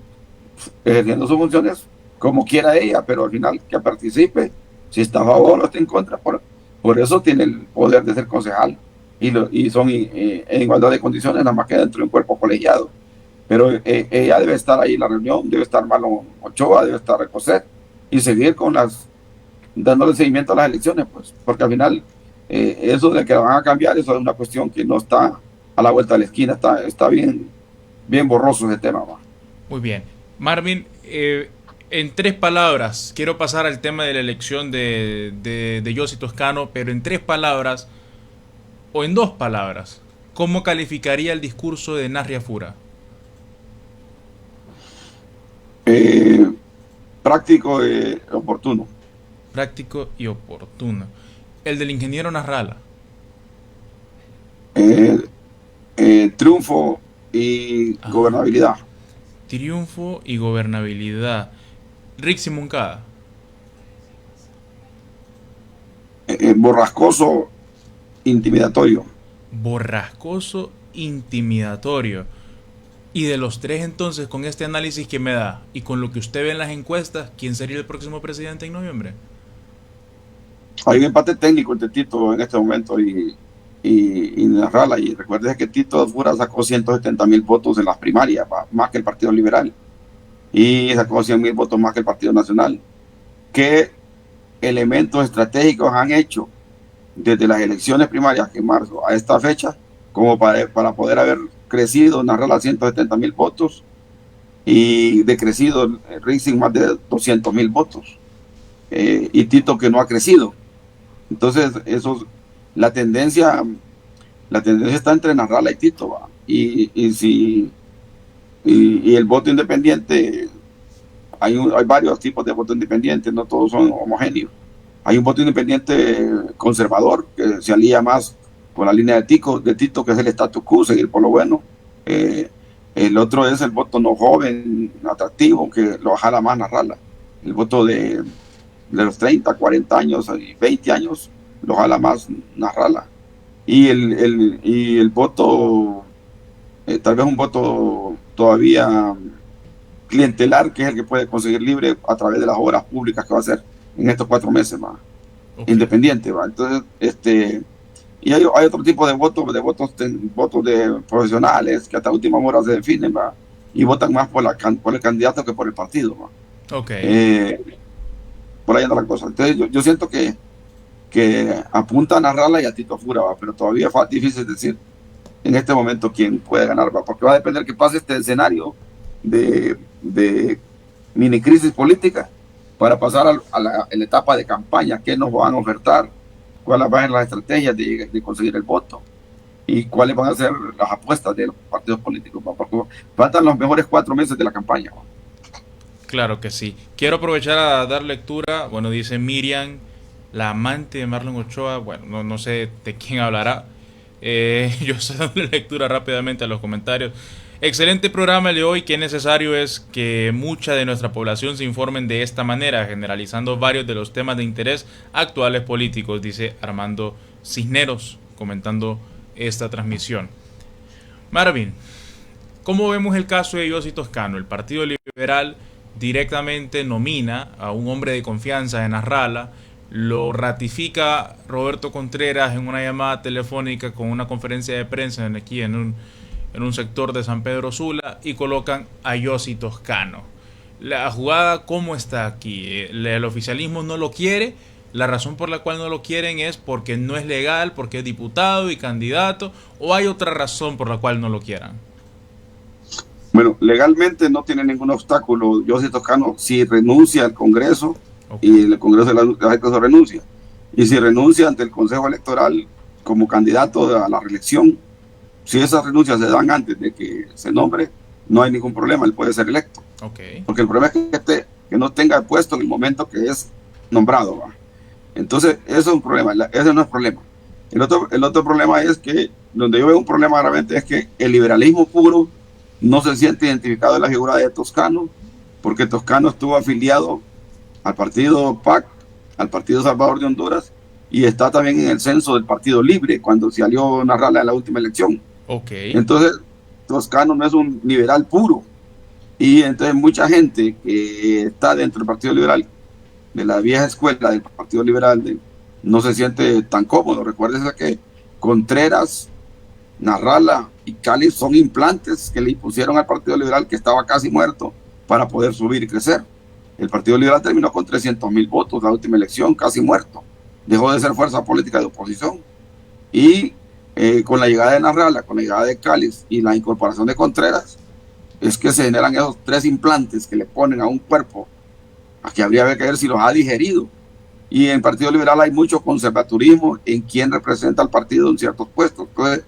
ejerciendo sus funciones como quiera ella, pero al final que participe, si está a favor o está en contra. Por eso tiene el poder de ser concejal, y son en igualdad de condiciones, nada más que dentro de un cuerpo colegiado. Pero ella debe estar ahí en la reunión, debe estar Marlon Ochoa, debe estar Recoset, y seguir dándole seguimiento a las elecciones, pues, porque al final eso de que van a cambiar, eso es una cuestión que no está a la vuelta de la esquina, está bien borroso ese tema, ¿va? Muy bien. Marvin, en 3 palabras, quiero pasar al tema de la elección de Yossi Toscano, pero en 3 palabras, o en 2 palabras, ¿cómo calificaría el discurso de Narria Fura? Práctico y oportuno. Práctico y oportuno. El del ingeniero Narrala. Triunfo y gobernabilidad. Triunfo y gobernabilidad. Rixi Moncada. Borrascoso, intimidatorio. Borrascoso, intimidatorio. Y de los 3 entonces, con este análisis que me da y con lo que usted ve en las encuestas, ¿quién sería el próximo presidente en noviembre? Hay un empate técnico entre Tito en este momento y Narrala, y recuerde que Tito Fura sacó 170,000 votos en las primarias, más que el Partido Liberal, y sacó 100,000 votos más que el Partido Nacional. ¿Qué elementos estratégicos han hecho desde las elecciones primarias en marzo a esta fecha como para poder haber crecido Narrala 170,000 votos y decrecido Rixing más de 200,000 votos, y Tito que no ha crecido? Entonces la tendencia está entre Narrala y Tito, ¿va? Y el voto independiente, hay varios tipos de voto independiente, no todos son homogéneos. Hay un voto independiente conservador que se alía más con la línea de Tito, que es el status quo, seguir por lo bueno. El otro es el voto no joven, atractivo, que lo jala más Narrala. El voto de los 30, 40 años y 20 años lo jala más Narrala. Y el voto, tal vez un voto todavía clientelar, que es el que puede conseguir libre a través de las obras públicas que va a hacer en estos 4 meses más. Okay. Independiente, ¿va? Entonces, Y hay otro tipo de votos de profesionales que hasta última hora se definen, ¿va? Y votan más por el candidato que por el partido, ¿va? Ok. Por ahí anda la cosa. Entonces yo siento que apunta a Narrala y a Tito Fura, ¿va? Pero todavía es difícil decir en este momento quién puede ganar, ¿va? Porque va a depender que pase este escenario de mini crisis política para pasar a la etapa de campaña, qué nos van a ofertar, cuáles van a ser las estrategias de conseguir el voto y cuáles van a ser las apuestas de los partidos políticos, ¿va? Porque faltan los mejores 4 meses de la campaña, ¿va? Claro que sí. Quiero aprovechar a dar lectura. Bueno, dice Miriam, la amante de Marlon Ochoa. Bueno, no sé de quién hablará. Yo estoy dando lectura rápidamente a los comentarios. Excelente programa el de hoy. Qué necesario es que mucha de nuestra población se informen de esta manera, generalizando varios de los temas de interés actuales políticos, dice Armando Cisneros, comentando esta transmisión. Marvin, ¿cómo vemos el caso de Yossi Toscano? El Partido Liberal directamente nomina a un hombre de confianza de Nasralla, lo ratifica Roberto Contreras en una llamada telefónica con una conferencia de prensa aquí en un sector de San Pedro Sula y colocan a Yossi Toscano. La jugada, ¿cómo está aquí? El oficialismo no lo quiere. La razón por la cual no lo quieren es porque no es legal, porque es diputado y candidato, o hay otra razón por la cual no lo quieran. Bueno, legalmente no tiene ningún obstáculo Yossi Toscano si renuncia al Congreso, okay, y el Congreso le acepta su renuncia. Y si renuncia ante el Consejo Electoral como candidato a la reelección, si esas renuncias se dan antes de que se nombre, no hay ningún problema, él puede ser electo. Okay. Porque el problema es que no tenga puesto en el momento que es nombrado, ¿va? Entonces, eso es un problema, ese no es problema. El otro problema es que, donde yo veo un problema realmente es que el liberalismo puro no se siente identificado en la figura de Toscano, porque Toscano estuvo afiliado al partido PAC, al Partido Salvador de Honduras, y está también en el censo del Partido Libre, cuando se alió Nasralla en la última elección. Okay. Entonces, Toscano no es un liberal puro, y entonces mucha gente que está dentro del Partido Liberal, de la vieja escuela del Partido Liberal, no se siente tan cómodo. Recuérdese que Contreras, Nasralla y Cali son implantes que le impusieron al Partido Liberal, que estaba casi muerto, para poder subir y crecer. El Partido Liberal terminó con 300,000 votos la última elección, casi muerto. Dejó de ser fuerza política de oposición. Y con la llegada de Nasralla, con la llegada de Cali y la incorporación de Contreras, es que se generan esos 3 implantes que le ponen a un cuerpo a que habría que ver si los ha digerido. Y en el Partido Liberal hay mucho conservadurismo en quien representa al partido en ciertos puestos. Entonces,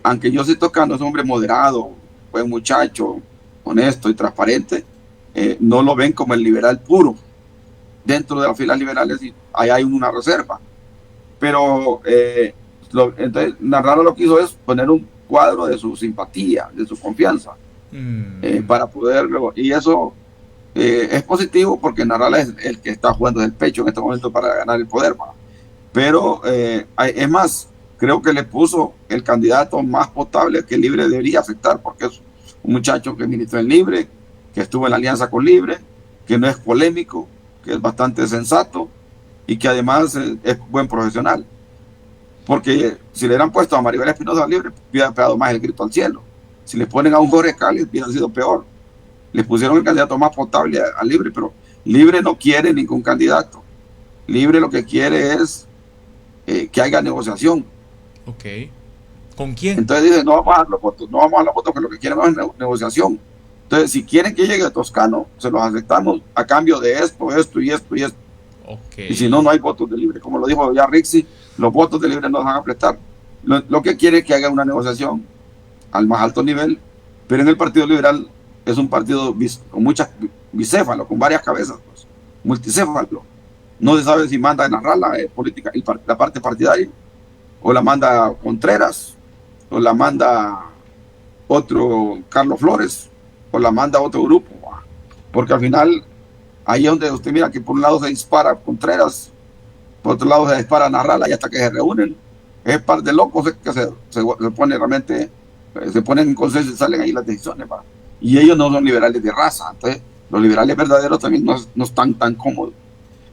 aunque Yossi Toscano es un hombre moderado, buen muchacho, honesto y transparente, no lo ven como el liberal puro. Dentro de las filas liberales ahí hay una reserva. Pero entonces Nasralla lo que hizo es poner un cuadro de su simpatía, de su confianza, para poderlo, y eso es positivo porque Nasralla es el que está jugando del pecho en este momento para ganar el poder, ¿va? Pero es más, creo que le puso el candidato más potable que Libre debería aceptar, porque es un muchacho que militó en Libre, que estuvo en la alianza con Libre, que no es polémico, que es bastante sensato y que además es buen profesional. Porque si le hubieran puesto a Maribel Espinosa Libre, hubiera pegado más el grito al cielo. Si le ponen a un Jorge Cali, hubiera sido peor. Le pusieron el candidato más potable a Libre, pero Libre no quiere ningún candidato. Libre lo que quiere es que haya negociación. Ok. ¿Con quién? Entonces dice, no vamos a dar los votos, no vamos a dar los votos, que lo que quieren es negociación. Entonces, si quieren que llegue Toscano, se los aceptamos a cambio de esto y esto. Okay. Y si no, no hay votos de Libre. Como lo dijo ya Rixi, los votos de Libre no van a prestar. Lo que quiere es que haga una negociación al más alto nivel, pero en el Partido Liberal es un partido con muchas bicéfalo, con varias cabezas, pues, multicéfalo. No se sabe si manda Nasralla política, la parte partidaria, o la manda Contreras, o la manda otro Carlos Flores, o la manda otro grupo, porque al final ahí es donde usted mira que por un lado se dispara Contreras, por otro lado se dispara Nasralla, y hasta que se reúnen es par de locos que se pone realmente, se ponen en consenso y salen ahí las decisiones, ¿va? Y ellos no son liberales de raza. Entonces los liberales verdaderos también no están tan cómodos.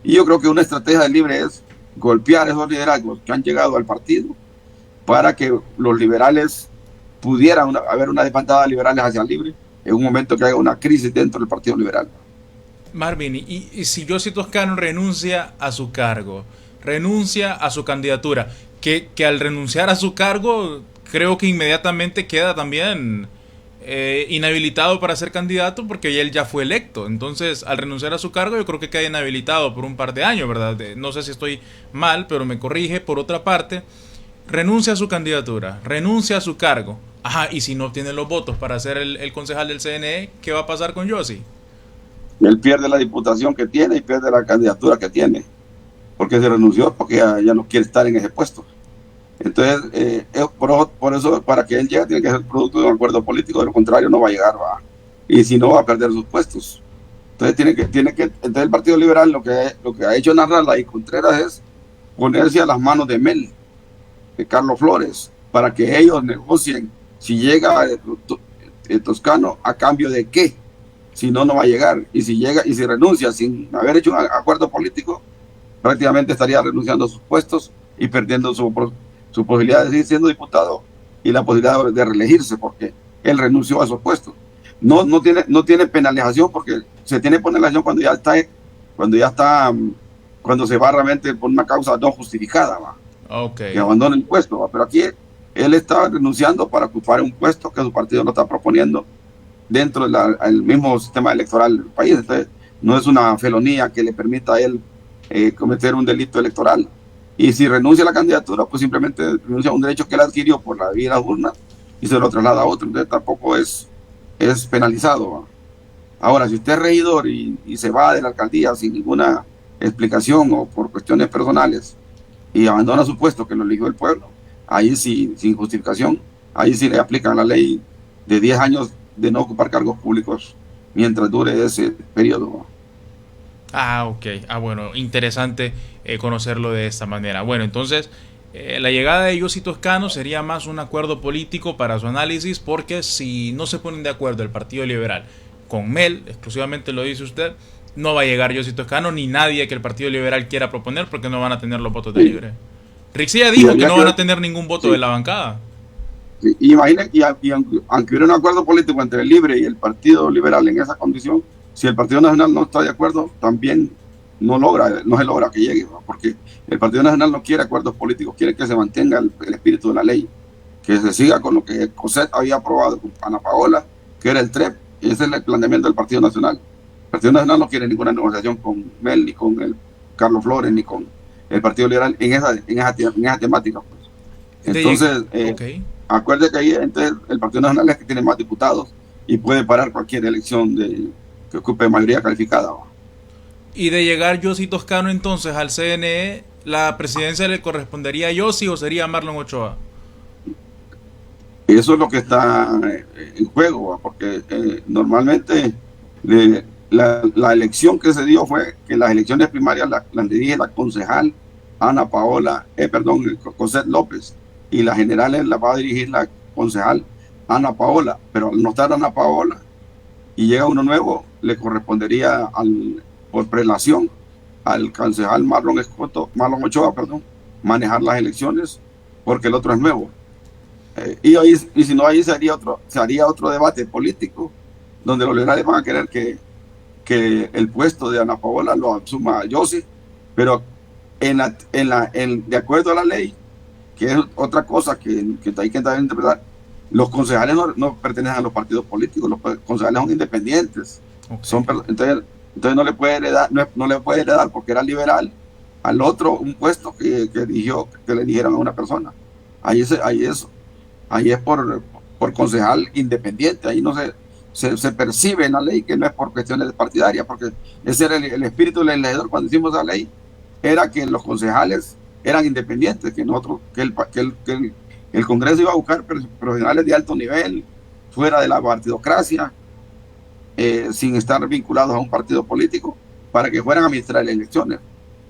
Y yo creo que una estrategia de Libre es golpear esos liderazgos que han llegado al partido para que los liberales pudieran haber una desbandada de liberales hacia libre en un momento que haya una crisis dentro del Partido Liberal. Marvin, y si Yossi Toscano renuncia a su cargo, renuncia a su candidatura, que al renunciar a su cargo creo que inmediatamente queda también inhabilitado para ser candidato porque él ya fue electo. Entonces, al renunciar a su cargo, yo creo que queda inhabilitado por un par de años, ¿verdad? No sé si estoy mal, pero me corrige. Por otra parte, renuncia a su candidatura, renuncia a su cargo. Ajá, y si no obtiene los votos para ser el concejal del CNE, ¿qué va a pasar con Yossi? Él pierde la diputación que tiene y pierde la candidatura que tiene, porque se renunció, porque ya no quiere estar en ese puesto. Entonces, por eso, para que él llegue, tiene que ser producto de un acuerdo político, de lo contrario no va a llegar, va. Y si no, va a perder sus puestos. Entonces, entonces el Partido Liberal lo que ha hecho Narrala y Contreras es ponerse a las manos de Mel, de Carlos Flores, para que ellos negocien si llega el Toscano, a cambio de qué. Si no, no va a llegar. Y si llega y si renuncia sin haber hecho un acuerdo político, prácticamente estaría renunciando a sus puestos y perdiendo su posibilidad de seguir siendo diputado y la posibilidad de reelegirse, porque él renunció a esos puestos. No tiene penalización, porque se tiene penalización cuando se va realmente por una causa no justificada, ¿va? Okay. Que abandona el puesto, ¿va? Pero aquí él está renunciando para ocupar un puesto que su partido no está proponiendo dentro del mismo sistema electoral del país. Entonces, no es una felonía que le permita a él cometer un delito electoral. Y si renuncia a la candidatura, pues simplemente renuncia a un derecho que él adquirió por la vía de las urnas y se lo traslada a otro. Entonces tampoco es penalizado, ¿va? Ahora, si usted es regidor y se va de la alcaldía sin ninguna explicación o por cuestiones personales y abandona su puesto que lo eligió el pueblo, ahí sí, sin justificación, ahí sí le aplican la ley de 10 años de no ocupar cargos públicos mientras dure ese periodo, ¿va? Ah, ok. Ah, bueno, interesante conocerlo de esta manera. Bueno, entonces, la llegada de Yossi Toscano sería más un acuerdo político para su análisis, porque si no se ponen de acuerdo el Partido Liberal con Mel, exclusivamente lo dice usted, no va a llegar Yossi Toscano ni nadie que el Partido Liberal quiera proponer, porque no van a tener los votos de Libre. Rixia dijo que no van a tener ningún voto de la bancada. Imaginen, aunque hubiera un acuerdo político entre el Libre y el Partido Liberal en esa condición, si el Partido Nacional no está de acuerdo, también no se logra que llegue, ¿no? Porque el Partido Nacional no quiere acuerdos políticos, quiere que se mantenga el espíritu de la ley, que se siga con lo que COSET había aprobado con Ana Paola, que era el TREP, y ese es el planteamiento del Partido Nacional. El Partido Nacional no quiere ninguna negociación con Mel, ni con el Carlos Flores, ni con el Partido Liberal en esa temática, pues. Entonces, okay. Acuerde que ahí entonces, el Partido Nacional es que tiene más diputados y puede parar cualquier elección que ocupe mayoría calificada, ¿va? Y de llegar Yossi Toscano entonces al CNE, ¿la presidencia le correspondería a Yossi o sería Marlon Ochoa? Eso es lo que está en juego, ¿va? Porque normalmente la elección que se dio fue que las elecciones primarias las dirige la concejal Ana Paola, Coset López, y las generales las va a dirigir la concejal Ana Paola, pero al no estar Ana Paola y llega uno nuevo, le correspondería por prelación al concejal Marlon Ochoa, manejar las elecciones, porque el otro es nuevo. Y si no, ahí se haría otro debate político, donde los liberales van a querer que el puesto de Ana Paola lo asuma Yossi, pero de acuerdo a la ley, que es otra cosa que hay que interpretar, los concejales no pertenecen a los partidos políticos, los concejales son independientes. Okay. Entonces no le puede heredar porque era liberal al otro un puesto que le eligieron a una persona. Ahí es por concejal independiente, ahí no se percibe en la ley que no es por cuestiones partidarias, porque ese era el espíritu del legislador cuando hicimos la ley, era que los concejales eran independientes, que el Congreso iba a buscar profesionales de alto nivel, fuera de la partidocracia, sin estar vinculados a un partido político, para que fueran a administrar las elecciones.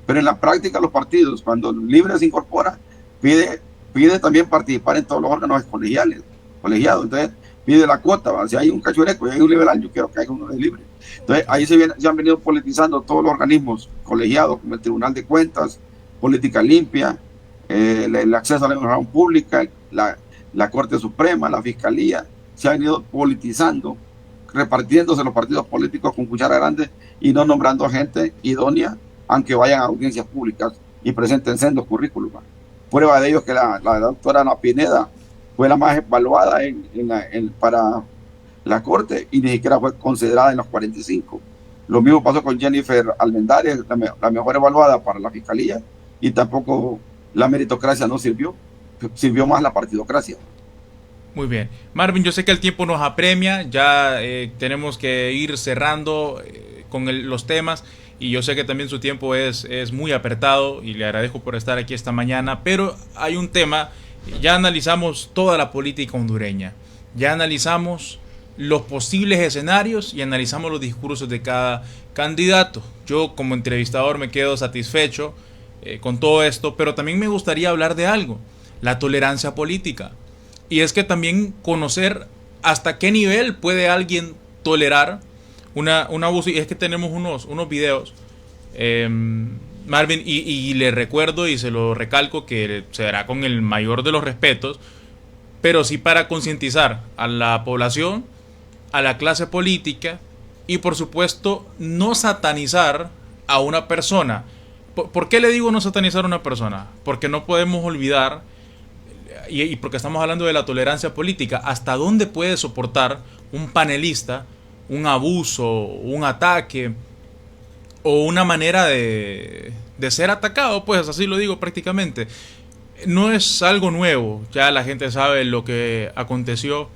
Pero en la práctica los partidos, cuando Libre se incorpora, pide también participar en todos los órganos colegiados. Entonces pide la cuota, ¿va? Si hay un cachureco y hay un liberal, yo quiero que haya uno de Libre. Entonces ahí se han venido politizando todos los organismos colegiados, como el Tribunal de Cuentas, Política Limpia, el acceso a la información pública, la Corte Suprema, la Fiscalía, se han ido politizando, repartiéndose los partidos políticos con cuchara grande y no nombrando gente idónea, aunque vayan a audiencias públicas y presenten sendos currículum. Prueba de ello es que la doctora Ana Pineda fue la más evaluada para la Corte y ni siquiera fue considerada en los 45. Lo mismo pasó con Jennifer Almendares, la mejor evaluada para la Fiscalía, y tampoco la meritocracia no sirvió, sirvió más la partidocracia. Muy bien. Marvin, yo sé que el tiempo nos apremia, ya tenemos que ir cerrando con los temas, y yo sé que también su tiempo es muy apretado, y le agradezco por estar aquí esta mañana, pero hay un tema, ya analizamos toda la política hondureña, ya analizamos los posibles escenarios y analizamos los discursos de cada candidato. Yo como entrevistador me quedo satisfecho con todo esto, pero también me gustaría hablar de algo, la tolerancia política. Y es que también conocer hasta qué nivel puede alguien tolerar un abuso. Y es que tenemos unos videos, Marvin, y le recuerdo y se lo recalco que se hará con el mayor de los respetos, pero sí para concientizar a la población, a la clase política y por supuesto no satanizar a una persona. ¿Por qué le digo no satanizar a una persona? Porque no podemos olvidar, y porque estamos hablando de la tolerancia política, hasta dónde puede soportar un panelista un abuso, un ataque o una manera de ser atacado, pues así lo digo prácticamente. No es algo nuevo, ya la gente sabe lo que aconteció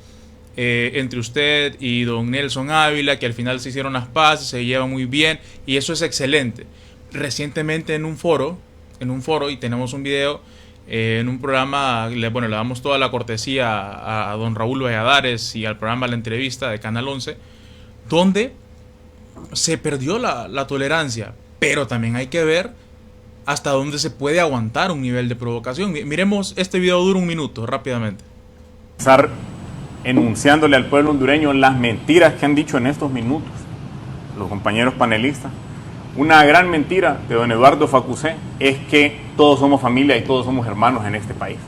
entre usted y don Nelson Ávila, que al final se hicieron las paces, se llevan muy bien y eso es excelente. Recientemente en un foro, y tenemos un video, en un programa, le damos toda la cortesía a don Raúl Valladares y al programa La Entrevista de Canal 11, donde se perdió la tolerancia, pero también hay que ver hasta dónde se puede aguantar un nivel de provocación. Miremos este video, dura 1 minuto, rápidamente. Estar enunciándole al pueblo hondureño las mentiras que han dicho en estos minutos los compañeros panelistas. Una gran mentira de don Eduardo Facusé es que todos somos familia y todos somos hermanos en este país.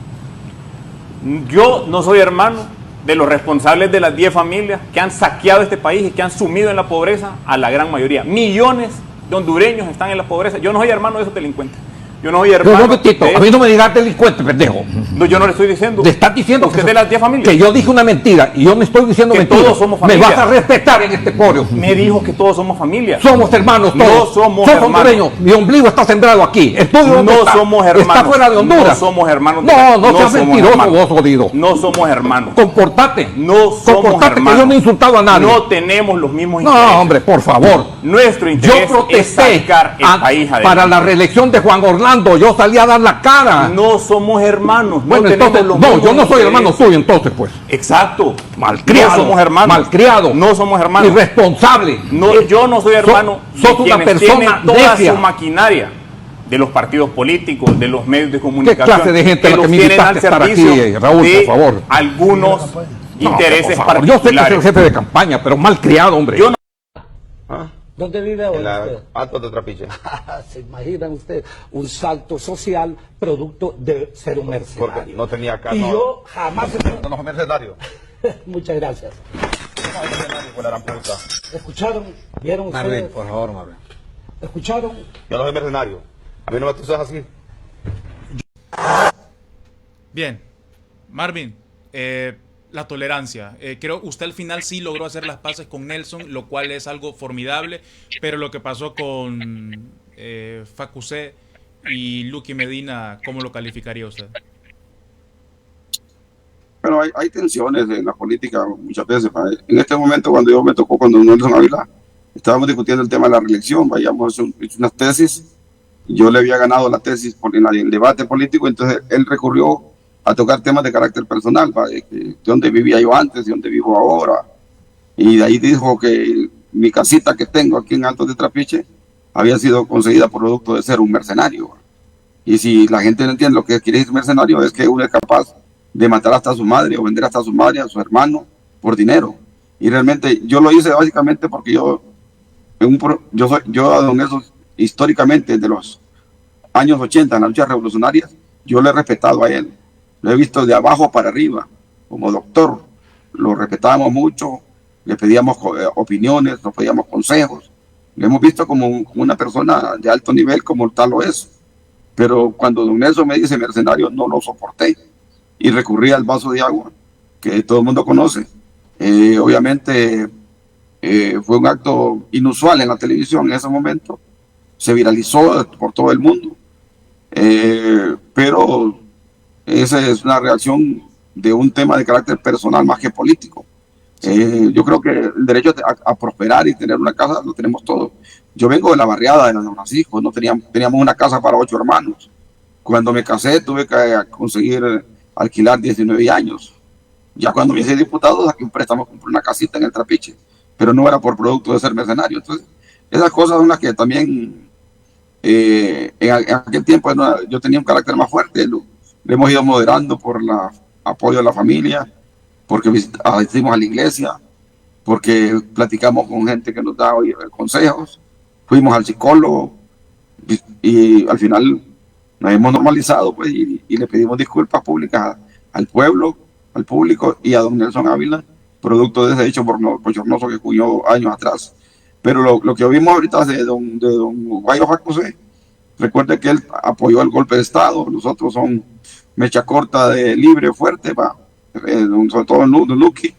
Yo no soy hermano de los responsables de las 10 familias que han saqueado este país y que han sumido en la pobreza a la gran mayoría. Millones de hondureños están en la pobreza. Yo no soy hermano de esos delincuentes. Yo no soy hermano. A mí no me digas delincuente, pendejo. No, yo no le estoy diciendo. Te estás diciendo usted de las 10 familias. Que yo dije una mentira y yo no estoy diciendo que mentira. Todos somos familia. Me vas a respetar en este foro. Me dijo que todos somos familia. Somos hermanos todos. No somos hermanos. Hondureños. Mi ombligo está sembrado aquí. No somos hermanos. Está fuera de Honduras. No somos hermanos. No seas mentiroso vos, jodido. No somos hermanos. Comportate. No somos hermanos. Que yo no he insultado a nadie. No tenemos los mismos intereses. No, hombre, por favor. Nuestro interés es sacar el país adelante. Para la reelección de Juan Orlando, yo salí a dar la cara. No somos hermanos. Bueno, entonces, yo no soy hermano tuyo, entonces, pues. Exacto. Malcriado. No somos hermanos. Malcriado. No somos hermanos. Irresponsable. No, yo no soy hermano. Sos una persona toda necia. Su maquinaria de los partidos políticos, de los medios de comunicación. ¿Qué clase de gente la que me invitaste a estar aquí, Raúl, por favor? Algunos intereses particulares. Yo sé que es el jefe de campaña, pero malcriado, hombre. Yo no. ¿Dónde vive hoy usted? Alto de Trapiche. ¿Se imaginan usted un salto social producto de ser un mercenario? Porque no tenía acá. Y yo jamás... No soy mercenario. Muchas gracias. No soy mercenario por la gran puta. ¿Escucharon? ¿Vieron ustedes? Marvin, por favor, Marvin. ¿Escucharon? Yo no soy mercenario. A mí no me acusas así. Bien, Marvin, la tolerancia. Creo que usted al final sí logró hacer las paces con Nelson, lo cual es algo formidable, pero lo que pasó con Facusé y Lucky Medina, ¿cómo lo calificaría usted? Pero hay tensiones en la política muchas veces. En este momento, cuando yo me tocó con don Nelson Ávila, estábamos discutiendo el tema de la reelección, vayamos a unas tesis. Yo le había ganado la tesis en el debate político, entonces él recurrió a tocar temas de carácter personal, de dónde vivía yo antes, de dónde vivo ahora. Y de ahí dijo que mi casita que tengo aquí en Altos de Trapiche había sido conseguida producto de ser un mercenario. Y si la gente no entiende lo que quiere decir mercenario, es que uno es capaz de matar hasta a su madre o vender hasta a su madre, a su hermano, por dinero. Y realmente yo lo hice básicamente porque yo a don Nelson, históricamente, de los años 80, en las luchas revolucionarias, yo le he respetado a él, lo he visto de abajo para arriba, como doctor, lo respetábamos mucho, le pedíamos opiniones, nos pedíamos consejos, lo hemos visto como una persona de alto nivel como tal lo es, pero cuando don Nelson me dice mercenario, no lo soporté y recurrí al vaso de agua, que todo el mundo conoce. Obviamente fue un acto inusual en la televisión en ese momento, se viralizó por todo el mundo, pero esa es una reacción de un tema de carácter personal más que político. Yo creo que el derecho a prosperar y tener una casa lo tenemos todos. Yo vengo de la barriada de Don Francisco, no teníamos una casa para 8 hermanos. Cuando me casé tuve que conseguir alquilar 19 años. Ya cuando me hice diputado saqué un préstamo, compré una casita en el Trapiche, pero no era por producto de ser mercenario. Entonces, esas cosas son las que también en aquel tiempo yo tenía un carácter más fuerte, lo hemos ido moderando por el apoyo de la familia, porque asistimos a la iglesia, porque platicamos con gente que nos da consejos, fuimos al psicólogo y al final nos hemos normalizado pues, y le pedimos disculpas públicas al pueblo, al público y a don Nelson Ávila, producto de ese hecho bochornoso que ocurrió años atrás. Pero lo que vimos ahorita de don Guayo Facusé, recuerde que él apoyó el golpe de Estado, nosotros son mecha corta de libre, fuerte, sobre todo don Luqui,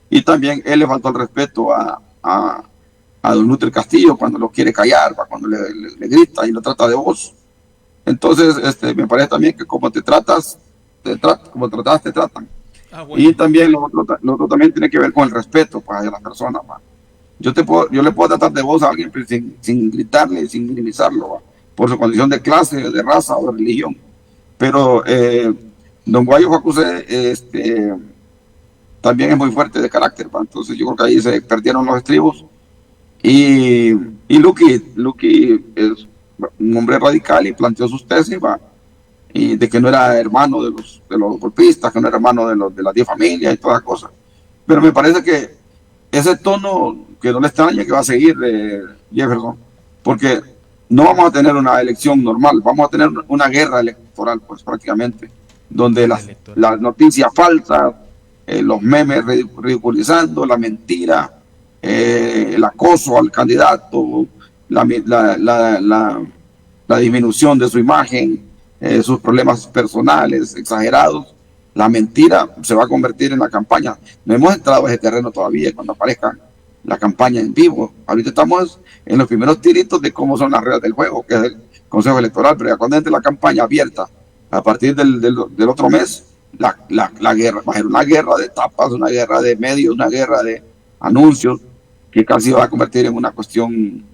y también él le faltó el respeto a don Luther Castillo cuando lo quiere callar, cuando le grita y lo trata de voz. Entonces, me parece también que como te tratas, como tratas, te tratan. Bueno. Y también lo otro también tiene que ver con el respeto para las personas. Yo le puedo tratar de voz a alguien sin gritarle, sin minimizarlo, por su condición de clase, de raza o de religión. Pero don Guayo Facusé también es muy fuerte de carácter, entonces yo creo que ahí se perdieron los estribos. Y Luqui es un hombre radical y planteó sus tesis, y de que no era hermano de los golpistas, que no era hermano de las 10 familias y todas las cosas. Pero me parece que ese tono, que no le extraña que va a seguir Jefferson, porque no vamos a tener una elección normal, vamos a tener una guerra electoral, pues prácticamente, donde las noticias falsas, los memes ridiculizando, la mentira, el acoso al candidato, la disminución de su imagen, sus problemas personales exagerados, la mentira se va a convertir en la campaña. No hemos entrado a ese terreno todavía cuando aparezca la campaña en vivo. Ahorita estamos en los primeros tiritos de cómo son las reglas del juego, que es el Consejo Electoral, pero ya cuando entre la campaña abierta, a partir del otro mes, la guerra va a ser una guerra de tapas, una guerra de medios, una guerra de anuncios, que casi va a convertir en una cuestión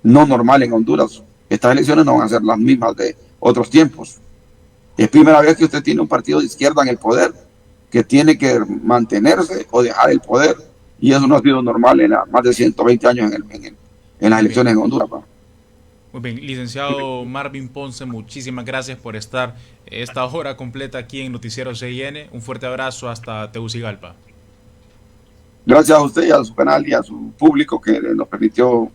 no normal en Honduras. Estas elecciones no van a ser las mismas de otros tiempos. Es primera vez que usted tiene un partido de izquierda en el poder, que tiene que mantenerse o dejar el poder, y eso no ha sido normal en más de 120 años en las elecciones en Honduras. Muy bien, licenciado Marvin Ponce, muchísimas gracias por estar esta hora completa aquí en Noticiero CIN. Un fuerte abrazo hasta Tegucigalpa. Gracias a usted y a su canal y a su público que nos permitió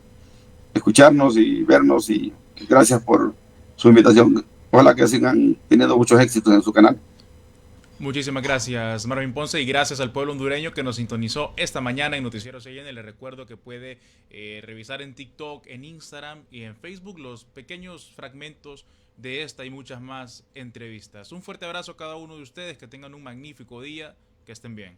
escucharnos y vernos, y gracias por su invitación. Ojalá que sigan teniendo muchos éxitos en su canal. Muchísimas gracias, Marvin Ponce, y gracias al pueblo hondureño que nos sintonizó esta mañana en Noticiero CIN. Le recuerdo que puede revisar en TikTok, en Instagram y en Facebook los pequeños fragmentos de esta y muchas más entrevistas. Un fuerte abrazo a cada uno de ustedes, que tengan un magnífico día, que estén bien.